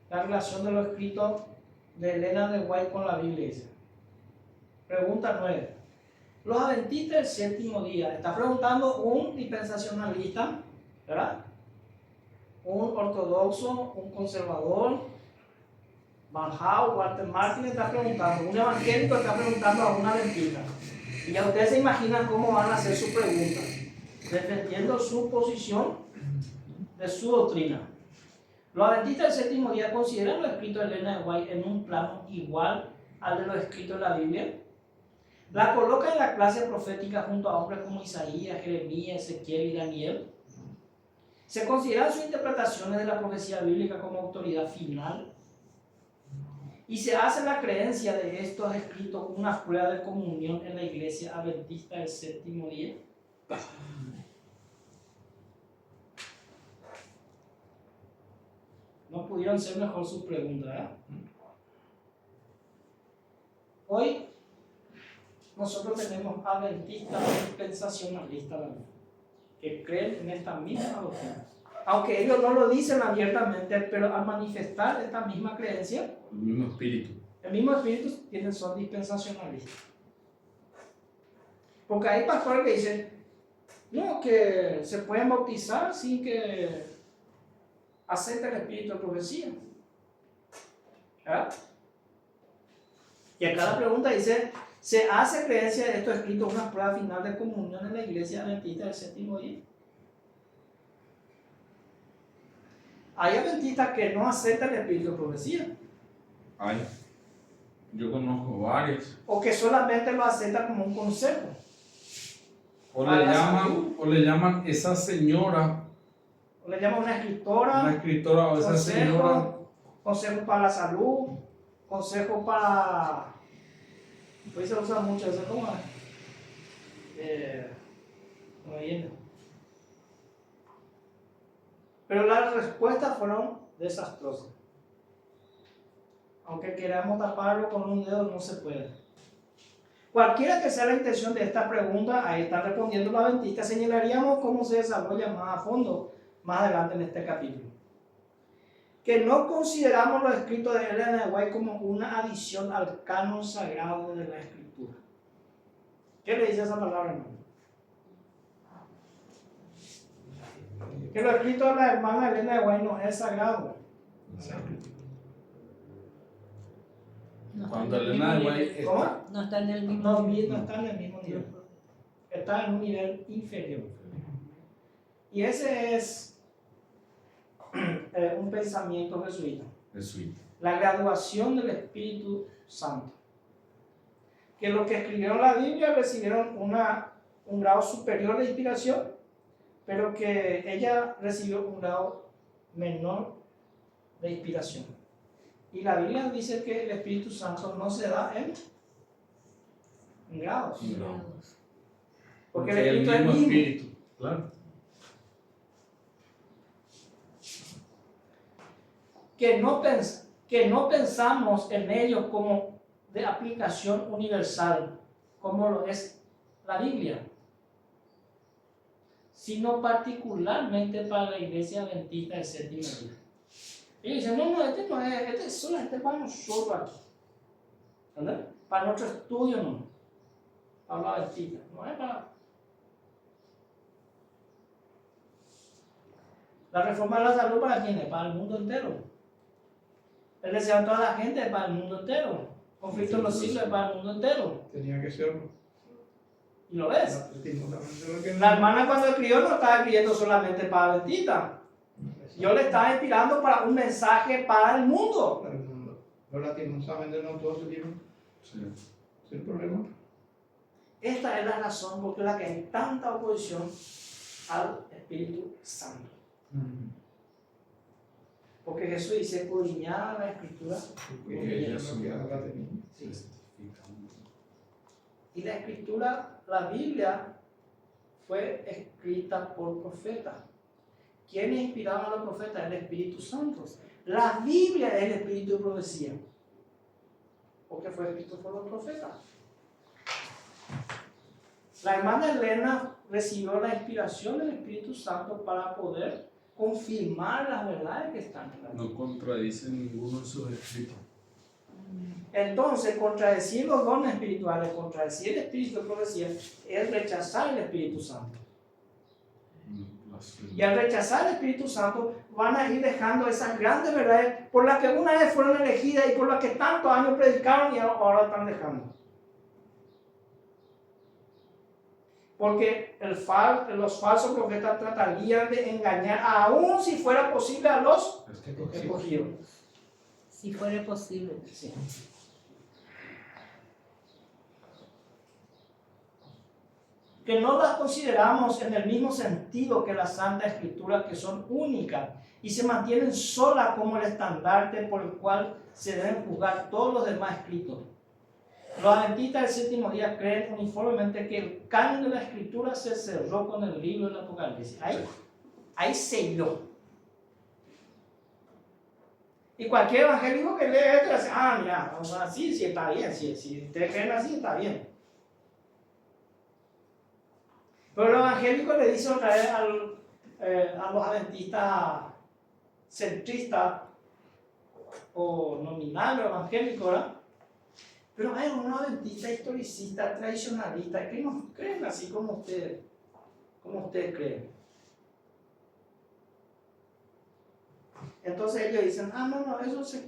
Speaker 2: la relación de los escritos de Elena de White con la Biblia. Dice. Pregunta 9. Los adventistas del séptimo día, está preguntando un dispensacionalista, ¿verdad? Un ortodoxo, un conservador, Van Hau, Walter Martin está preguntando, un evangélico está preguntando a un adventista. Y ya ustedes se imaginan cómo van a hacer su pregunta, defendiendo su posición de su doctrina. Los adventistas del séptimo día consideran los escritos de Elena de White en un plano igual al de los escritos de la Biblia. La colocan en la clase profética junto a hombres como Isaías, Jeremías, Ezequiel y Daniel. Se consideran sus interpretaciones de la profecía bíblica como autoridad final. Y se hace la creencia de estos escritos una prueba de comunión en la iglesia adventista del séptimo día. No pudieron ser mejor sus preguntas, ¿eh? Hoy nosotros tenemos adventistas dispensacionalistas que creen en esta misma doctrina. Aunque ellos no lo dicen abiertamente, pero al manifestar esta misma creencia,
Speaker 4: El mismo espíritu.
Speaker 2: el mismo espíritu son dispensacionalistas. Porque hay pastores que dicen, no, que se pueden bautizar sin que acepten el espíritu de profecía. ¿Verdad? Y acá la pregunta dice, ¿se hace creencia de estos escritos una prueba final de comunión en la iglesia adventista del séptimo día? Hay adventistas que no aceptan el espíritu de profecía.
Speaker 4: Ay, yo conozco varios.
Speaker 2: O que solamente lo aceptan como un consejo.
Speaker 4: O le llaman esa señora,
Speaker 2: O le llaman una escritora.
Speaker 4: una escritora o esa señora.
Speaker 2: Consejo para la salud. Consejo para... Hoy se usa mucho eso como... no viene. Pero las respuestas fueron desastrosas. Aunque queramos taparlo con un dedo, no se puede. Cualquiera que sea la intención de esta pregunta, ahí está respondiendo los adventistas, señalaríamos cómo se desarrolla más a fondo, más adelante en este capítulo. Que no consideramos los escritos de Elena de White como una adición al canon sagrado de la Escritura. ¿Qué le dice esa palabra, hermano? Que los escritos de la hermana Elena de White no es sagrado.
Speaker 5: No
Speaker 4: Cuando
Speaker 5: está en el
Speaker 4: Elena de
Speaker 5: mismo
Speaker 4: White
Speaker 5: nivel.
Speaker 2: ¿Cómo?
Speaker 5: No está en el mismo
Speaker 2: No,
Speaker 5: nivel.
Speaker 2: no está en el mismo nivel. Está en un nivel inferior. Y ese es un pensamiento jesuita.
Speaker 4: Jesuita.
Speaker 2: La graduación del Espíritu Santo. Que los que escribieron la Biblia recibieron un grado superior de inspiración, pero que ella recibió un grado menor de inspiración. Y la Biblia dice que el Espíritu Santo no se da en grados.
Speaker 4: No.
Speaker 2: Porque el Espíritu es el mismo.
Speaker 4: espíritu. Claro.
Speaker 2: Que no pensamos en ellos como de aplicación universal, como lo es la Biblia, sino particularmente para la iglesia adventista del séptimo día. Ellos dicen, no, este no es, este es solamente para nosotros aquí. ¿Entendés? Para nuestro estudio no. Para la adventista, no es para... La reforma de la salud, ¿para quién es? Para el mundo entero. El deseo de toda la gente es para el mundo entero. Conflicto en los siglos es para el mundo entero.
Speaker 3: Tenía que serlo.
Speaker 2: ¿Y lo ves?
Speaker 3: Lastimosamente lo que no-
Speaker 2: La hermana cuando escribió no estaba escribiendo solamente para Adventista. Yo le estaba inspirando para un mensaje para el mundo.
Speaker 3: Para el mundo. Pero lastimosamente no todos se dieron.
Speaker 4: Sí.
Speaker 3: Es el problema.
Speaker 2: Esta es la razón por la que hay tanta oposición al Espíritu Santo. Porque Jesús dice, escudriñad la Escritura.
Speaker 3: Porque ella es lo que habla de mí.
Speaker 2: Sí. Y la Escritura, la Biblia, fue escrita por profetas. ¿Quiénes inspiraron a los profetas? El Espíritu Santo. La Biblia es el Espíritu de profecía. Porque fue escrito por los profetas. La hermana Elena recibió la inspiración del Espíritu Santo para poder confirmar las verdades que están en la Biblia.
Speaker 4: No contradice ninguno de sus escritos.
Speaker 2: Entonces, contradecir los dones espirituales, contradecir el espíritu de profecía, es rechazar el Espíritu Santo. Y al rechazar el Espíritu Santo, van a ir dejando esas grandes verdades por las que una vez fueron elegidas y por las que tantos años predicaron y ahora están dejando. Porque los falsos profetas tratarían de engañar, aún si fuera posible, a los escogidos.
Speaker 5: Si fuera posible.
Speaker 2: Sí. Que no las consideramos en el mismo sentido que la Santa Escritura, que son únicas y se mantienen solas como el estandarte por el cual se deben juzgar todos los demás escritos. Los adventistas del séptimo día creen uniformemente que el canon de la Escritura se cerró con el libro del Apocalipsis. Ahí selló. Y cualquier evangélico que lee esto dice, mira, así sí está bien, si ustedes creen así está bien. Pero el evangélico le dice otra vez a los adventistas centristas o nominales evangélicos, ¿verdad? Pero hay unos adventistas historicistas, tradicionalistas, que no creen así como ustedes creen. Entonces ellos dicen, no, esos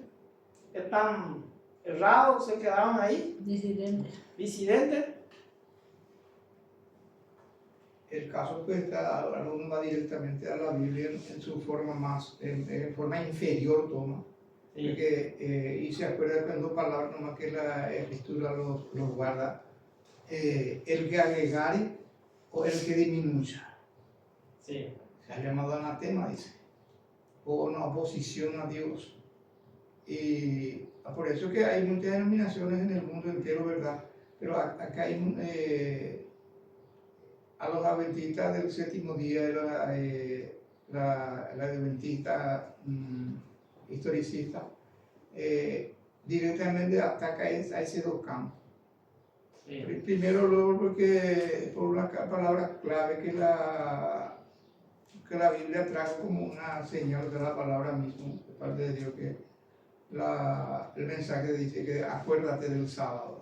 Speaker 2: están errados, se quedaron ahí. Disidentes.
Speaker 3: El caso pues uno va directamente a la Biblia en su forma más, en forma inferior toma.
Speaker 2: Sí.
Speaker 3: Porque, y se acuerda cuando palabras nomás que la Escritura los guarda, el que agregare o el que disminuya.
Speaker 2: Sí.
Speaker 3: Se ha llamado anatema, dice, o una oposición a Dios. Y por eso que hay muchas denominaciones en el mundo entero, ¿verdad? Pero acá hay a los adventistas del séptimo día, la adventista historicista, directamente ataca a esos dos campos.
Speaker 2: Sí.
Speaker 3: Primero, luego, porque por una palabra clave que la Biblia trae como una señal de la palabra misma, de parte de Dios, que el mensaje dice que acuérdate del sábado.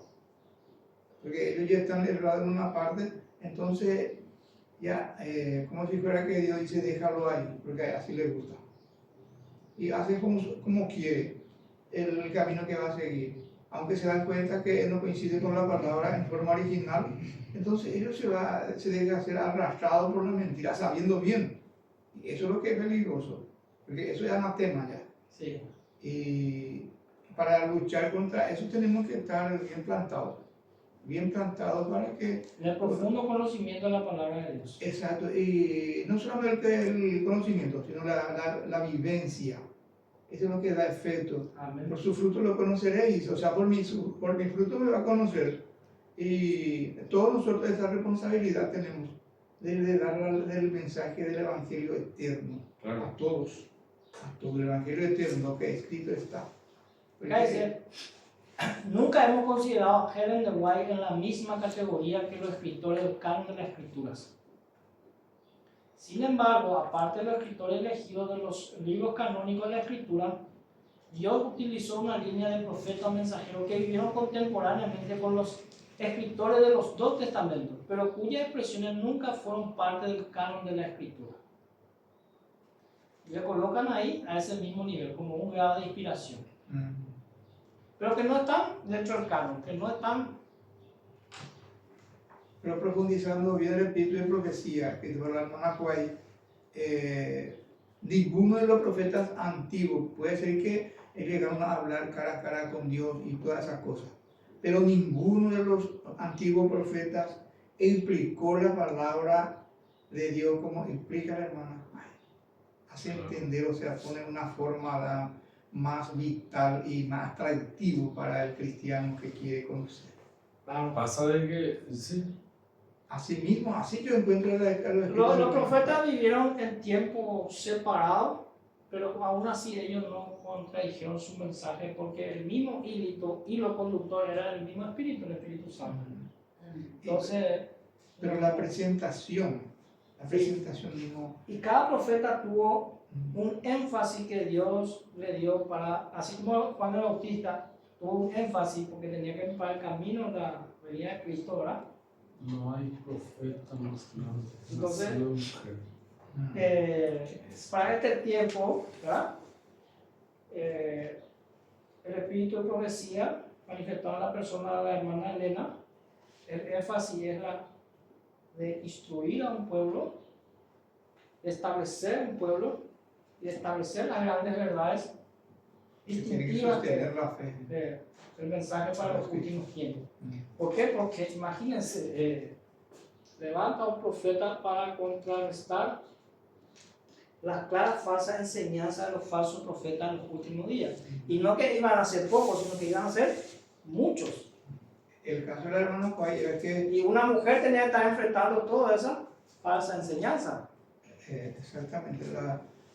Speaker 3: Porque ellos ya están errados en una parte, entonces ya, como si fuera que Dios dice déjalo ahí, porque así le gusta. Y hace como quiere el camino que va a seguir. Aunque se dan cuenta que no coincide con la palabra en forma original, entonces ellos se dejan ser arrastrados por la mentira, sabiendo bien. Y eso es lo que es peligroso, porque eso es anatema ya.
Speaker 2: Sí.
Speaker 3: Y para luchar contra eso tenemos que estar bien plantados para que...
Speaker 2: En el profundo conocimiento de la palabra de Dios.
Speaker 3: Exacto, y no solamente el conocimiento, sino la vivencia. Eso es lo que da efecto.
Speaker 2: Amén.
Speaker 3: Por su fruto lo conoceréis, o sea, por mi fruto me va a conocer. Y todos nosotros esa responsabilidad tenemos de dar el mensaje del Evangelio eterno.
Speaker 4: Claro.
Speaker 3: A todos el Evangelio eterno, lo que escrito está.
Speaker 2: Porque nunca hemos considerado a Ellen White en la misma categoría que los escritores del canon de las Escrituras. Sin embargo, aparte de los escritores elegidos de los libros canónicos de la Escritura, Dios utilizó una línea de profetas mensajeros que vivieron contemporáneamente con los escritores de los dos testamentos, pero cuyas expresiones nunca fueron parte del canon de la Escritura. Le colocan ahí a ese mismo nivel, como un grado de inspiración. Pero que no están dentro del canon, que no están...
Speaker 3: Pero profundizando bien el espíritu de profecía, que dijo la hermana White, ninguno de los profetas antiguos, puede ser que llegaron a hablar cara a cara con Dios y todas esas cosas, pero ninguno de los antiguos profetas explicó la palabra de Dios como explica la hermana. Hace entender, o sea, pone una forma más vital y más atractivo para el cristiano que quiere conocer.
Speaker 4: Pasa de que, sí,
Speaker 3: Así mismo, así yo encuentro los
Speaker 2: Los profetas vivieron en tiempo separado, pero aún así ellos no contradijeron su mensaje porque el mismo hilo conductor era el mismo Espíritu, el Espíritu Santo. Entonces,
Speaker 3: Pero la presentación mismo.
Speaker 2: y cada profeta tuvo un énfasis que Dios le dio para, así como Juan el Bautista tuvo un énfasis porque tenía que preparar el camino de la venida de Cristo, ¿verdad?
Speaker 4: no hay profeta más grande.
Speaker 2: Entonces,
Speaker 4: nacido mujer.
Speaker 2: Para este tiempo, ¿verdad? El espíritu de profecía manifestado en la persona de la hermana Elena, el énfasis es la de instruir a un pueblo, de establecer un pueblo y de establecer las grandes verdades
Speaker 3: Tiene que
Speaker 2: distintivas
Speaker 3: sostener la fe.
Speaker 2: del mensaje para los últimos tiempos. ¿Por qué? Porque imagínense, levanta un profeta para contrarrestar las claras falsas enseñanzas de los falsos profetas en los últimos días. Y no que iban a ser pocos, sino que iban a ser muchos.
Speaker 3: El caso de la hermana Juay es que
Speaker 2: Y una mujer tenía que estar enfrentando toda esa falsa enseñanza.
Speaker 3: exactamente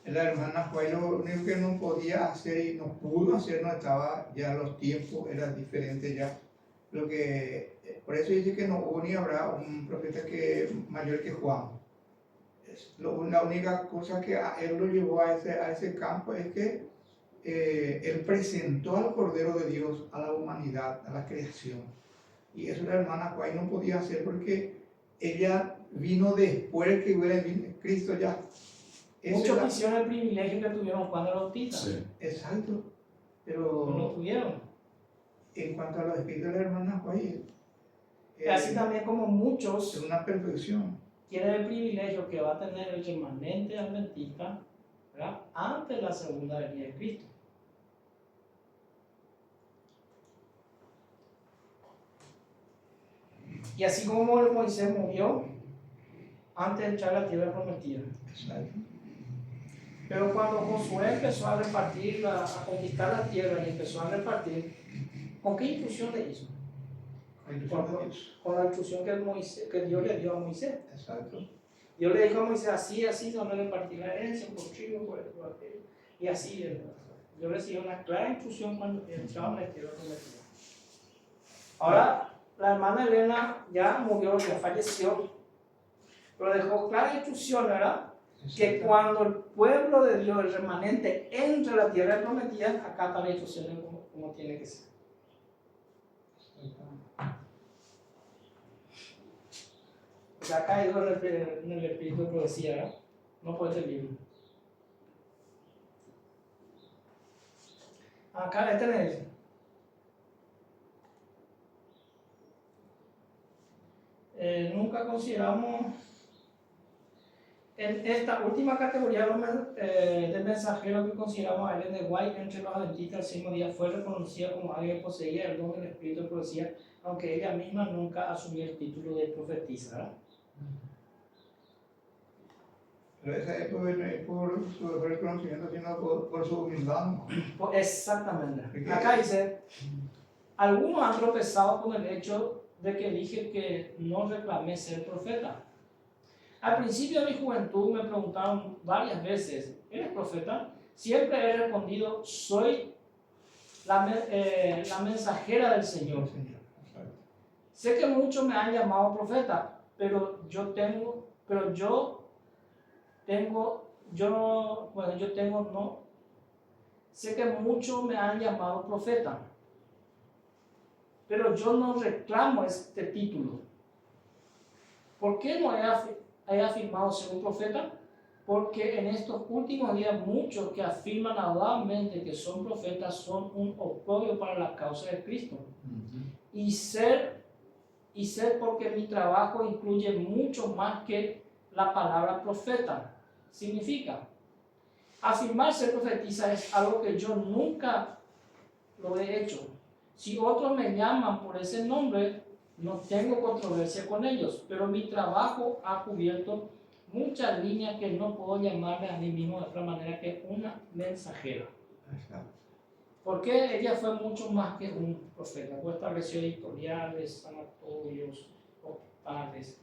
Speaker 3: la hermana Juay lo único que no podía hacer y no pudo hacer, no estaba, ya los tiempos eran diferentes ya. Por eso dice que no hubo ni habrá un profeta mayor que Juan. La única cosa que a él lo llevó a ese campo es que él presentó al Cordero de Dios a la humanidad, a la creación. Y eso la hermana Juay no podía hacer porque ella vino después que hubiera Cristo ya.
Speaker 2: Muchos quisieron el privilegio que tuvieron Juan el Bautista.
Speaker 4: Sí.
Speaker 3: Exacto.
Speaker 2: No
Speaker 3: Pero
Speaker 2: lo tuvieron.
Speaker 3: en cuanto a los espíritus de la hermana Juay,
Speaker 2: Así también como
Speaker 3: es
Speaker 2: muchos
Speaker 3: una perfección.
Speaker 2: tienen el privilegio que va a tener el remanente adventista, ¿verdad? Antes de la segunda venida de Cristo. Y así como Moisés murió antes de entrar a la tierra prometida.
Speaker 3: Exacto.
Speaker 2: Pero cuando Josué empezó a repartir, a conquistar la tierra y empezó a repartir, ¿con qué instrucción le hizo? Con la instrucción que Dios le dio a Moisés.
Speaker 3: Exacto.
Speaker 2: Dios le dijo a Moisés, así, donde repartir la herencia, por trigo, por aquello. Y así, Dios recibió una clara instrucción cuando entraba en la tierra prometida. Ahora, la hermana Elena ya murió, ya falleció, pero dejó clara instrucción, ¿verdad? Que cuando el pueblo de Dios, el remanente, entre a la tierra prometida, acata la instrucción como tiene que ser. Se ha caído en el espíritu de profecía, ¿verdad? No puede ser libre. Acá tenéis. Nunca consideramos en esta última categoría de mensajeros que consideramos a Ellen de White entre los adventistas el séptimo día fue reconocida como alguien que poseía el don del espíritu de profecía, aunque ella misma nunca asumió el título de profetisa, ¿verdad?
Speaker 3: Pero esa es por su reconocimiento, sino por su humildad, ¿no?
Speaker 2: Exactamente. Acá dice, algunos han tropezado con el hecho de que dije que no reclamé ser profeta. Al principio de mi juventud me preguntaron varias veces, ¿eres profeta? Siempre he respondido, soy la mensajera del Señor. Sé que muchos me han llamado profeta, pero yo sé que muchos me han llamado profeta, pero yo no reclamo este título. ¿Por qué no he afirmado ser un profeta? Porque en estos últimos días muchos que afirman audazmente que son profetas son un oprobio para la causa de Cristo. Y ser porque mi trabajo incluye mucho más que la palabra profeta. Significa, afirmar ser profetisa es algo que yo nunca lo he hecho. Si otros me llaman por ese nombre, no tengo controversia con ellos, pero mi trabajo ha cubierto muchas líneas que no puedo llamarme a mí mismo de otra manera que una mensajera.
Speaker 3: Exacto.
Speaker 2: Porque ella fue mucho más que un profeta, pues estableció editoriales, sanatorios, hospitales,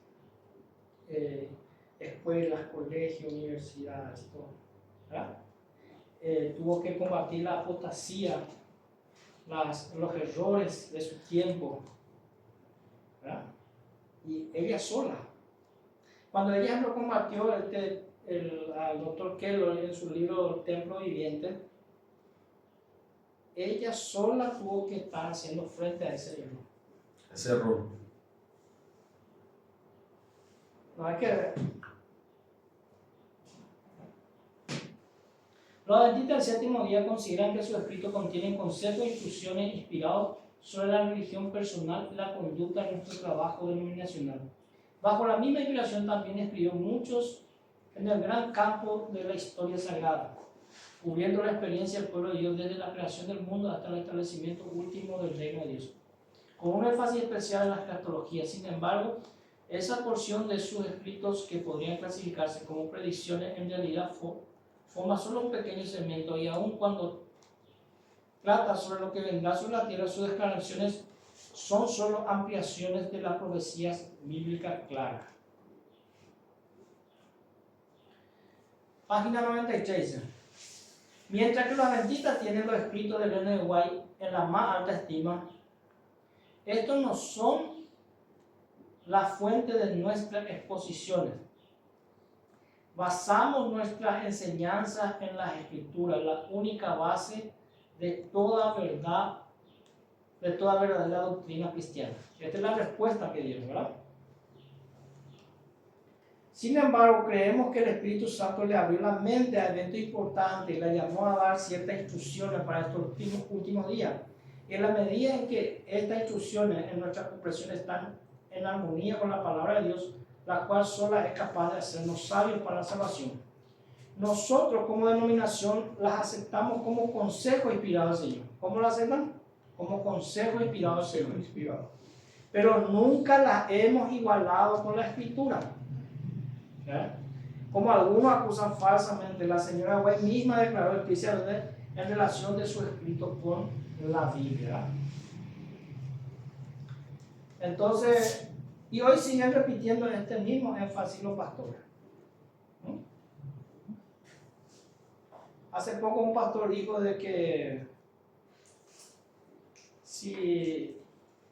Speaker 2: escuelas, colegios, universidades, todo, ¿verdad? Tuvo que combatir la apostasía, los errores de su tiempo, ¿verdad? Y ella sola. Cuando ella lo combatió al doctor Keller en su libro Templo Viviente, ella sola tuvo que estar haciendo frente a ese error.
Speaker 4: Ese error.
Speaker 2: No hay que ver. Los adventistas del séptimo día consideran que sus escritos contienen consejos e instrucciones inspirados sobre la religión personal y la conducta de nuestro trabajo denominacional. Bajo la misma inspiración también escribió muchos en el gran campo de la historia sagrada, cubriendo la experiencia del pueblo de Dios desde la creación del mundo hasta el establecimiento último del reino de Dios, con un énfasis especial en la escatología. Sin embargo, esa porción de sus escritos que podrían clasificarse como predicciones en realidad forma solo un pequeño segmento, y aun cuando trata sobre lo que vendrá sobre la tierra, sus declaraciones son solo ampliaciones de las profecías bíblicas claras. Página 93. Mientras que los adventistas tienen los escritos de Ellen G. White en la más alta estima, estos no son la fuente de nuestras exposiciones. Basamos nuestras enseñanzas en las Escrituras, la única base de toda verdad, de toda verdadera doctrina cristiana. Esta es la respuesta que dieron, ¿verdad? Sin embargo, creemos que el Espíritu Santo le abrió la mente a eventos importantes y le llamó a dar ciertas instrucciones para estos últimos días. Y en la medida en que estas instrucciones en nuestra comprensión están en armonía con la palabra de Dios, la cual sola es capaz de hacernos sabios para la salvación, nosotros como denominación las aceptamos como consejo inspirado del Señor. ¿Cómo las aceptan? Como consejo inspirado del Señor. Pero nunca las hemos igualado con la Escritura. Como algunos acusan falsamente, la señora White misma declaró especialmente en relación de su escrito con la Biblia. Entonces, y hoy siguen repitiendo este mismo énfasis los pastores. Hace poco un pastor dijo de que si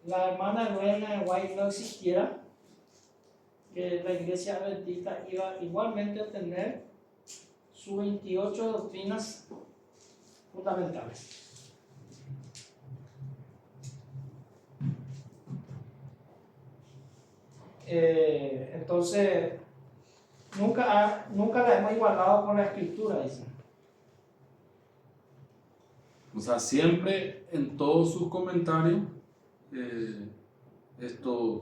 Speaker 2: la hermana Elena White no existiera, que la iglesia adventista iba igualmente a tener sus 28 doctrinas fundamentales. Entonces, nunca la hemos igualado con la Escritura, dicen.
Speaker 4: O sea, siempre en todos sus comentarios, estos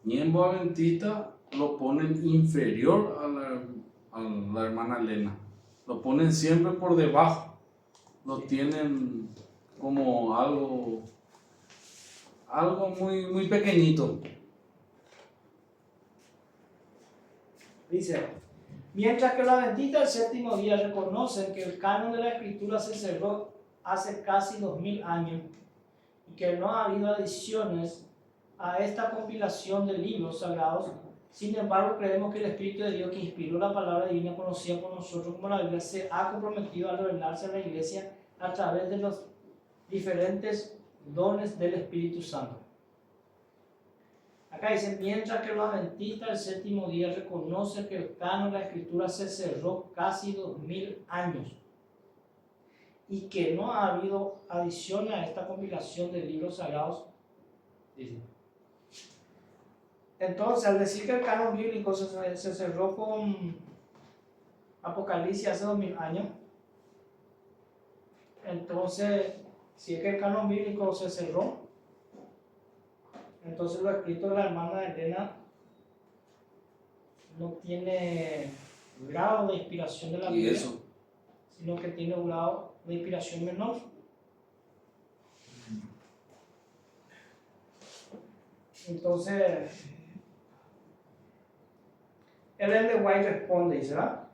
Speaker 4: miembros adventistas lo ponen inferior a la hermana Elena. Lo ponen siempre por debajo. Lo tienen como algo muy, muy pequeñito.
Speaker 2: Dice, mientras que los adventistas del séptimo día reconocen que el canon de la Escritura se cerró hace casi 2000 años y que no ha habido adiciones a esta compilación de libros sagrados, sin embargo creemos que el Espíritu de Dios que inspiró la palabra divina conocida por nosotros como la Biblia se ha comprometido a revelarse a la iglesia a través de los diferentes dones del Espíritu Santo. Acá dice, mientras que los adventistas del séptimo día reconocen que el canon de la Escritura se cerró casi 2000 años y que no ha habido adición a esta compilación de libros sagrados, dice. Entonces, al decir que el canon bíblico se cerró con Apocalipsis hace 2000 años, entonces, si es que el canon bíblico se cerró, entonces los escritos de la hermana Elena no tiene grado de inspiración de la Biblia,
Speaker 4: eso,
Speaker 2: sino que tiene un grado de inspiración menor. Entonces, Ellen de White responde, dice, ¿verdad?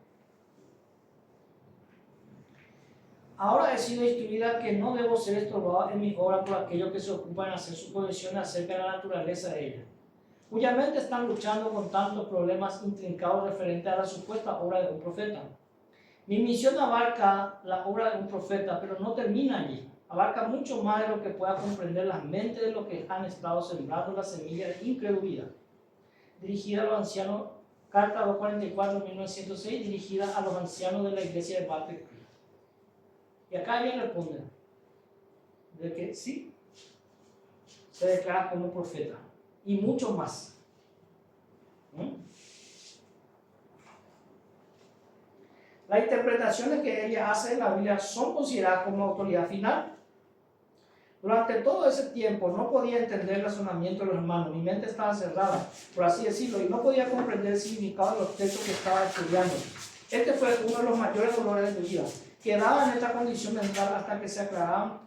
Speaker 2: Ahora he sido instruida que no debo ser estorbada en mi obra por aquellos que se ocupan en hacer suposiciones acerca de la naturaleza de ella, cuya mente están luchando con tantos problemas intrincados referentes a la supuesta obra de un profeta. Mi misión abarca la obra de un profeta, pero no termina allí. Abarca mucho más de lo que pueda comprender las mentes de los que han estado sembrando la semilla de incredulidad. Dirigida a los ancianos, carta 244-1906, dirigida a los ancianos de la iglesia de Battle Creek. Y acá ella responde de que sí, se declara como profeta y mucho más. Las interpretaciones que ella hace de la Biblia son consideradas como autoridad final. Durante todo ese tiempo no podía entender el razonamiento de los hermanos, mi mente estaba cerrada, por así decirlo, y no podía comprender el significado de los textos que estaba estudiando. Este fue uno de los mayores dolores de mi vida. Quedaba en esta condición mental hasta que se aclaraban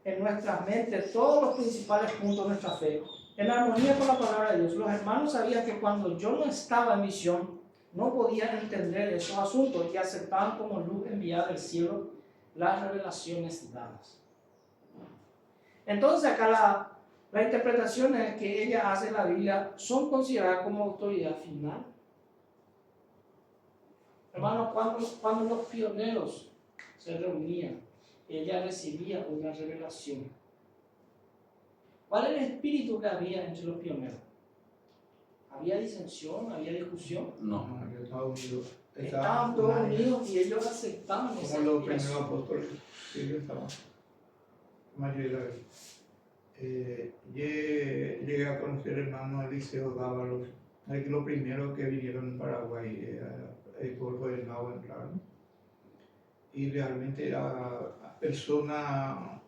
Speaker 2: en nuestras mentes todos los principales puntos de nuestra fe. En armonía con la palabra de Dios, los hermanos sabían que cuando yo no estaba en misión, no podían entender esos asuntos y aceptaban como luz enviada del cielo las revelaciones dadas. Entonces acá las interpretaciones que ella hace de la Biblia son consideradas como autoridad final. Hermanos, cuando los pioneros se reunían, ella recibía una revelación. ¿Cuál era el espíritu que había entre los pioneros? ¿Había disensión? ¿Había discusión?
Speaker 4: No.
Speaker 2: Estaban todos unidos y ellos aceptaban esa
Speaker 3: como los primeros
Speaker 2: inspiración.
Speaker 3: apóstoles, sí, ellos estaban. La mayoría de la vez. Llegué a conocer hermano Eliseo Dávalos, los primeros que vinieron en Paraguay, por Gobernado entraron. Y realmente era persona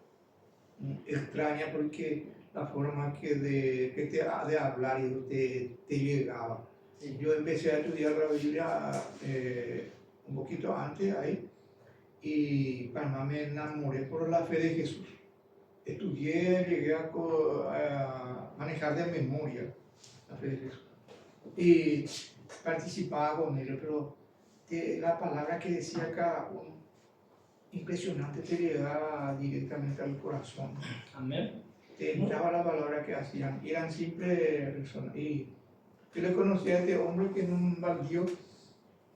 Speaker 3: extraña porque la forma de hablar y te llegaba.
Speaker 2: Sí.
Speaker 3: Yo empecé a estudiar la Biblia un poquito antes ahí y para más me enamoré por la fe de Jesús. Estudié, llegué a manejar de memoria la fe de Jesús y participaba con ellos, pero la palabra que decía cada uno, impresionante, te llegaba directamente al corazón.
Speaker 2: Amén.
Speaker 3: Te entraba la palabra que hacían, eran simples personas. Y yo le conocí a este hombre que en un baldío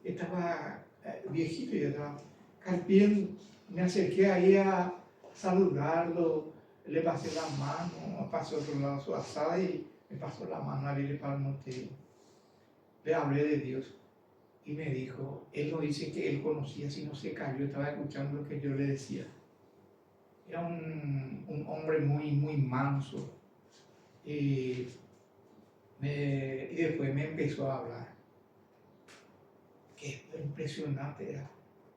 Speaker 3: estaba viejito y estaba carpiendo. Me acerqué ahí a saludarlo, le pasé la mano, pasó a otro lado su asada y me pasó la mano a él y le palmoteé. Le hablé de Dios y me dijo, él no dice que él conocía, sino se cayó, estaba escuchando lo que yo le decía. Era un hombre muy, muy manso. Y después me empezó a hablar. Qué impresionante era.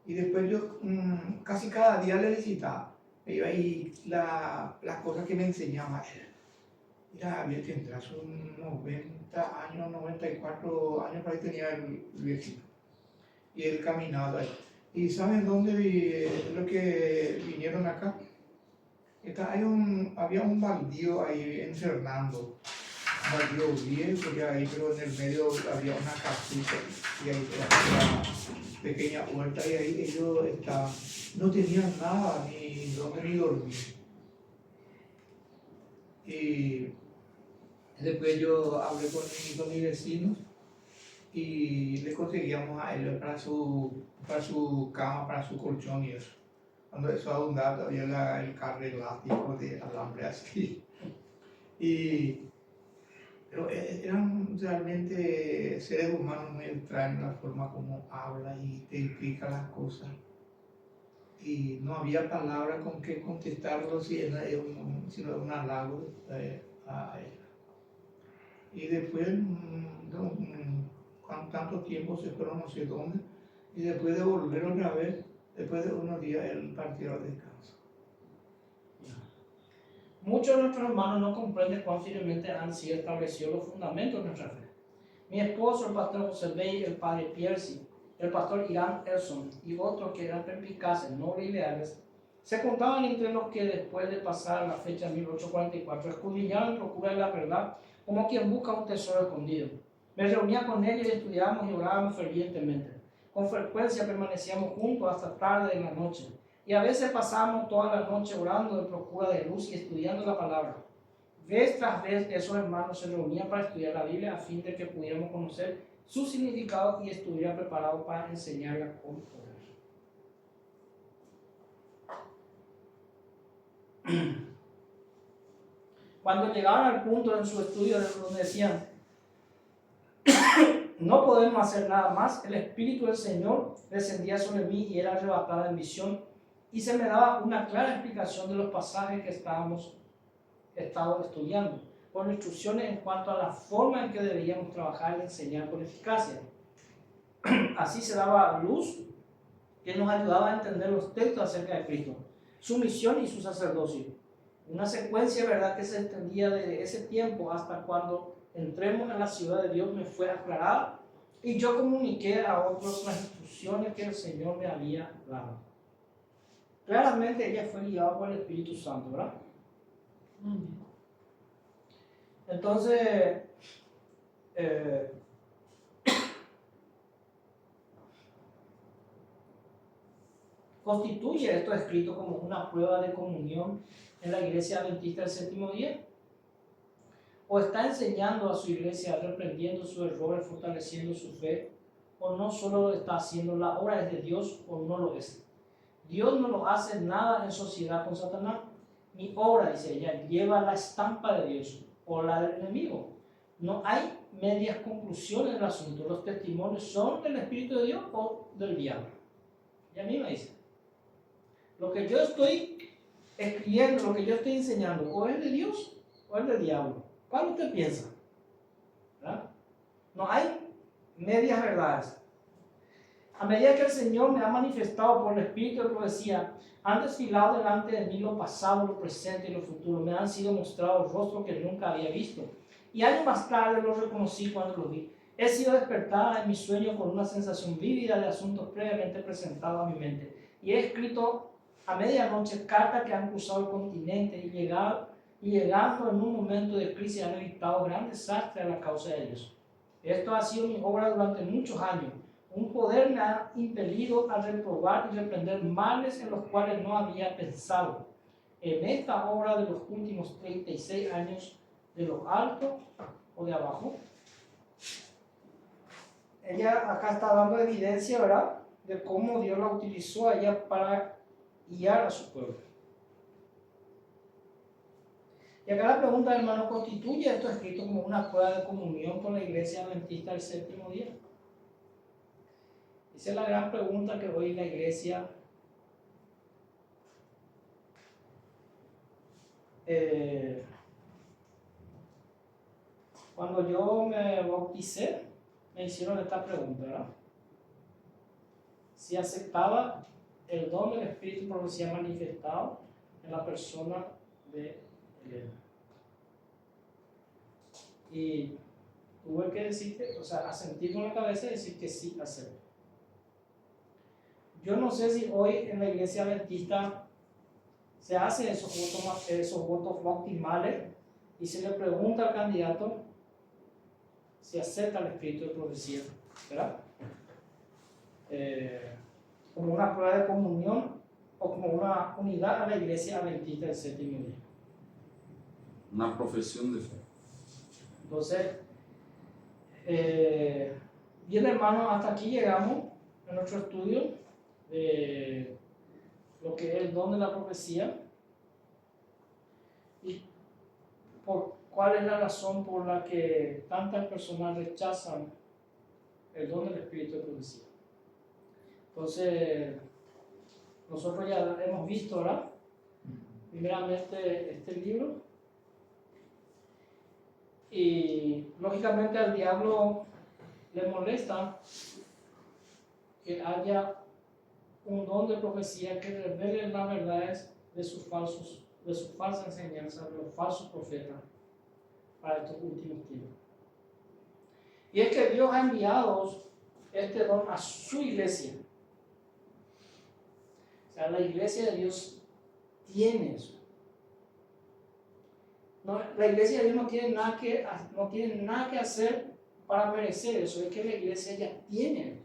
Speaker 3: Y después yo casi cada día le visitaba. Iba y las cosas que me enseñaba él. Mira, él tendrá sus 90 años, 94 años, por ahí tenía el viejito. Y él caminaba ahí. ¿Y saben dónde lo que vinieron acá? Había un baldío ahí en Fernando, un baldío viejo ya ahí, pero en el medio había una casita y ahí una pequeña huerta y ahí ellos no tenían nada, ni dónde ni dormir. Y después yo hablé con mis vecinos y le conseguíamos a él para su cama, para su colchón y eso. Cuando eso abundaba había el carro elástico de alambre así. Pero eran realmente seres humanos muy extraños, la forma como habla y te explica las cosas. Y no había palabra con que contestarlo sino un halago a él. Y después, con tanto tiempo se fueron no sé dónde, y después de volver otra vez, después de unos días, él partió al descanso.
Speaker 2: Muchos de nuestros hermanos no comprenden cuán firmemente han sido establecidos los fundamentos de nuestra fe. Mi esposo, el pastor José Bey, el padre Piercy, el pastor Irán Erson y otros que eran perspicaces, nobles y leales, se contaban entre los que después de pasar la fecha de 1844 escudriñaron en procura de la verdad como quien busca un tesoro escondido. Me reunía con ellos y estudiábamos y orábamos fervientemente. Con frecuencia permanecíamos juntos hasta tarde en la noche. Y a veces pasábamos toda la noche orando en procura de luz y estudiando la palabra. Vez tras vez esos hermanos se reunían para estudiar la Biblia a fin de que pudiéramos conocer su significado y estuvieran preparados para enseñarla con poder. Cuando llegaban al punto en su estudio donde decían, no podemos hacer nada más, el Espíritu del Señor descendía sobre mí y era arrebatada en visión, y se me daba una clara explicación de los pasajes que estábamos estudiando, con instrucciones en cuanto a la forma en que deberíamos trabajar y enseñar con eficacia. Así se daba luz que nos ayudaba a entender los textos acerca de Cristo, su misión y su sacerdocio. Una secuencia, ¿verdad?, que se extendía desde ese tiempo hasta cuando entremos en la ciudad de Dios me fue aclarada y yo comuniqué a otros las instrucciones que el Señor me había dado. Claramente ella fue guiada por el Espíritu Santo, ¿verdad? Entonces, ¿constituye esto escrito como una prueba de comunión en la iglesia adventista del séptimo día? ¿O está enseñando a su iglesia, reprendiendo sus errores, fortaleciendo su fe? ¿O no solo está haciendo la obra es de Dios o no lo es? Dios no lo hace nada en sociedad con Satanás. Mi obra, dice ella, lleva la estampa de Dios o la del enemigo. No hay medias conclusiones del asunto. Los testimonios son del Espíritu de Dios o del diablo. Ella misma dice, lo que yo estoy escribiendo, lo que yo estoy enseñando, o es de Dios o es del diablo. ¿Cuál usted piensa? ¿Verdad? No hay medias verdades. A medida que el Señor me ha manifestado por el Espíritu de profecía, han desfilado delante de mí lo pasado, lo presente y lo futuro. Me han sido mostrados rostros que nunca había visto. Y años más tarde los reconocí cuando los vi. He sido despertada en mi sueño con una sensación vívida de asuntos previamente presentados a mi mente. Y he escrito a medianoche cartas que han cruzado el continente y llegando en un momento de crisis han evitado gran desastre a la causa de Dios. Esto ha sido mi obra durante muchos años. Un poder me ha impelido a reprobar y reprender males en los cuales no había pensado. En esta obra de los últimos 36 años, de lo alto o de abajo, ella acá está dando evidencia, ¿verdad?, de cómo Dios la utilizó a ella para guiar a su pueblo. Y acá la pregunta, hermano, ¿constituye esto escrito como una prueba de comunión con la iglesia adventista del séptimo día? Esa es la gran pregunta que hoy la iglesia cuando yo me bauticé, me hicieron esta pregunta, ¿verdad? Si aceptaba el don del Espíritu de profecía manifestado en la persona de Elena. Y tuve que decirte, o sea, asentir con la cabeza y decir que sí acepto. Yo no sé si hoy en la iglesia adventista se hacen esos votos bautismales y se le pregunta al candidato si acepta el espíritu de profecía, ¿verdad? Como una prueba de comunión o como una unidad a la iglesia adventista del séptimo día.
Speaker 4: Una profesión de fe.
Speaker 2: Entonces, bien hermanos, hasta aquí llegamos en nuestro estudio de lo que es el don de la profecía y cuál es la razón por la que tantas personas rechazan el don del espíritu de profecía. Entonces, nosotros ya hemos visto, ¿verdad?, primeramente este libro, y lógicamente al diablo le molesta que haya un don de profecía que revele las verdades de su falsa enseñanza, de los falsos profetas para estos últimos tiempos. Y es que Dios ha enviado este don a su iglesia. O sea, la iglesia de Dios tiene eso. No, la iglesia de Dios no tiene nada que hacer para merecer eso, es que la iglesia ya tiene.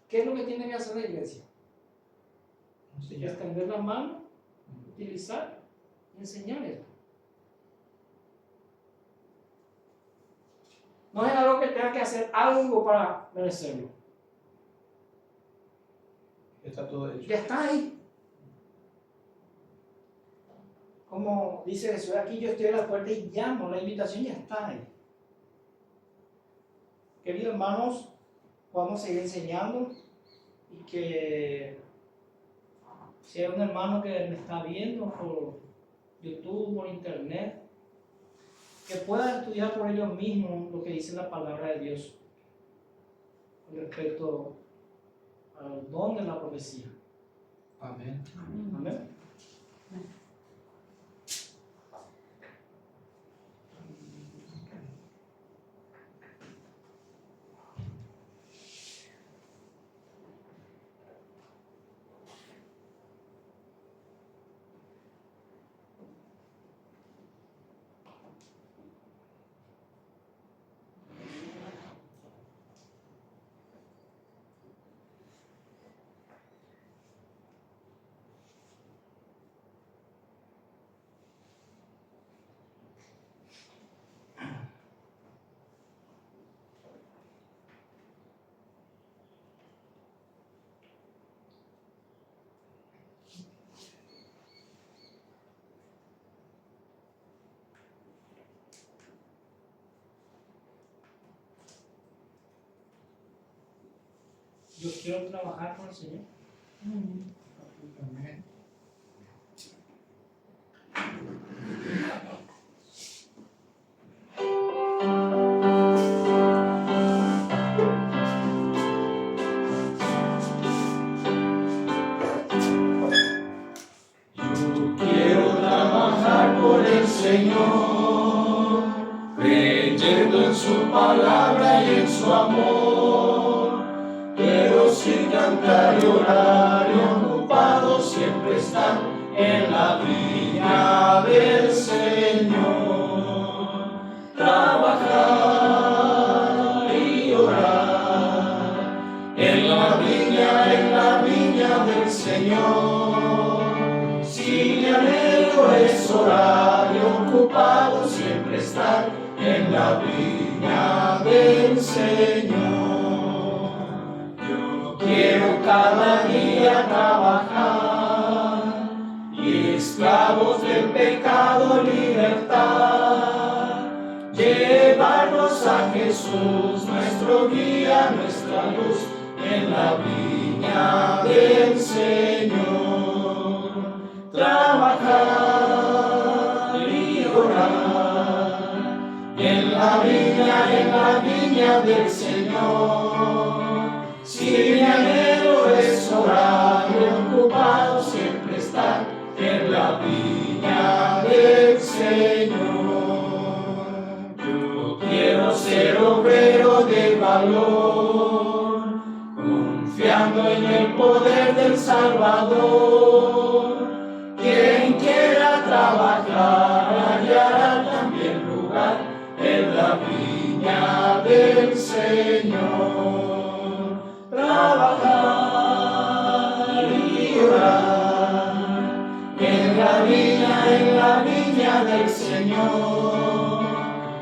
Speaker 2: ¿Qué es lo que tiene que hacer la iglesia? Extender la mano, utilizar y enseñar eso. No es algo que tenga que hacer algo para merecerlo.
Speaker 3: Está todo hecho.
Speaker 2: Ya está ahí. Como dice Jesús, aquí yo estoy a la puerta y llamo, la invitación ya está ahí. Queridos hermanos, podamos seguir enseñando y que si hay un hermano que me está viendo por YouTube, por internet, que pueda estudiar por ellos mismos lo que dice la palabra de Dios con respecto al don de la profecía.
Speaker 3: Amén.
Speaker 2: Amén. Yo quiero trabajar con el Señor.
Speaker 3: Amén.
Speaker 1: Quiero trabajar por el Señor, creyendo en su palabra y en su amor. Quiero sin cantar y orar y ocupado siempre estar en la viña del Señor. Trabajar y orar en la viña del Señor. Si mi anhelo es orar y ocupado siempre estar en la viña del Señor. Yo quiero cada día trabajar y esclavos del pecado libertad. Llevarnos a Jesús, nuestro guía, nuestra luz, en la viña del Señor. Trabajar y orar en la viña del Señor. Si mi anhelo es orar y ocupado siempre estar en la viña del Señor. Yo quiero ser obrero de valor, confiando en el poder del Salvador. Quien quiera trabajar hallará también lugar en la viña del Señor. Trabajar y orar en la viña del Señor.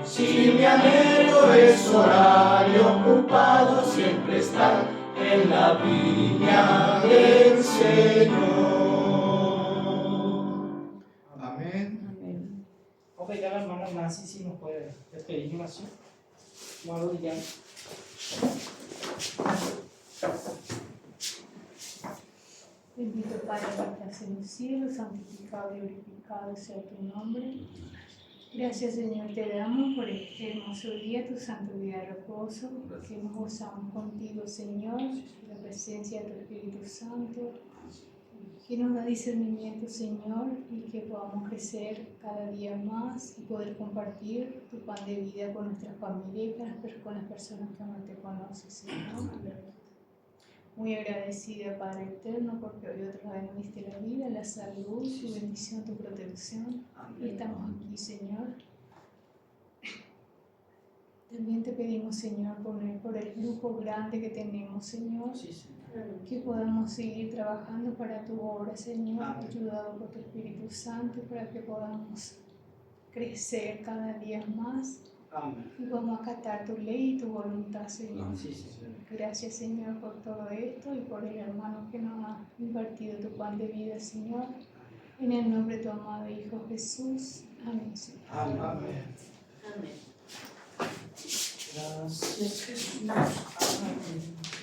Speaker 1: Si mi anhelo es orar y ocupado siempre estar en la viña del Señor.
Speaker 3: Amén.
Speaker 2: Ok, ya la hermana Nancy si nos puede despedir en oración. Bueno, ya.
Speaker 6: Bendito Padre que estás en los cielos, santificado y glorificado sea tu nombre. Gracias, Señor, te damos por este hermoso día, tu santo día de reposo, que nos gozamos contigo, Señor, la presencia de tu Espíritu Santo, que nos da discernimiento, Señor, y que podamos crecer cada día más y poder compartir tu pan de vida con nuestra familia y con las personas que no te conocen, Señor. Muy agradecida, Padre Eterno, porque hoy otra vez nos diste la vida, la salud, tu bendición, tu protección. Y estamos aquí, Señor. También te pedimos, Señor, por el grupo grande que tenemos, Señor,
Speaker 2: Sí, Señor.
Speaker 6: que podamos seguir trabajando para tu obra, Señor,
Speaker 2: Amén.
Speaker 6: ayudado por tu Espíritu Santo, para que podamos crecer cada día más
Speaker 2: Amén.
Speaker 6: y podamos acatar tu ley y tu voluntad, Señor.
Speaker 2: Sí, Señor.
Speaker 6: Gracias, Señor, por todo esto y por el hermano que nos ha impartido tu pan de vida, Señor. En el nombre de tu amado Hijo Jesús. Amén, Señor.
Speaker 2: Amén.
Speaker 5: Amén.
Speaker 2: Gracias, Jesús. Amén.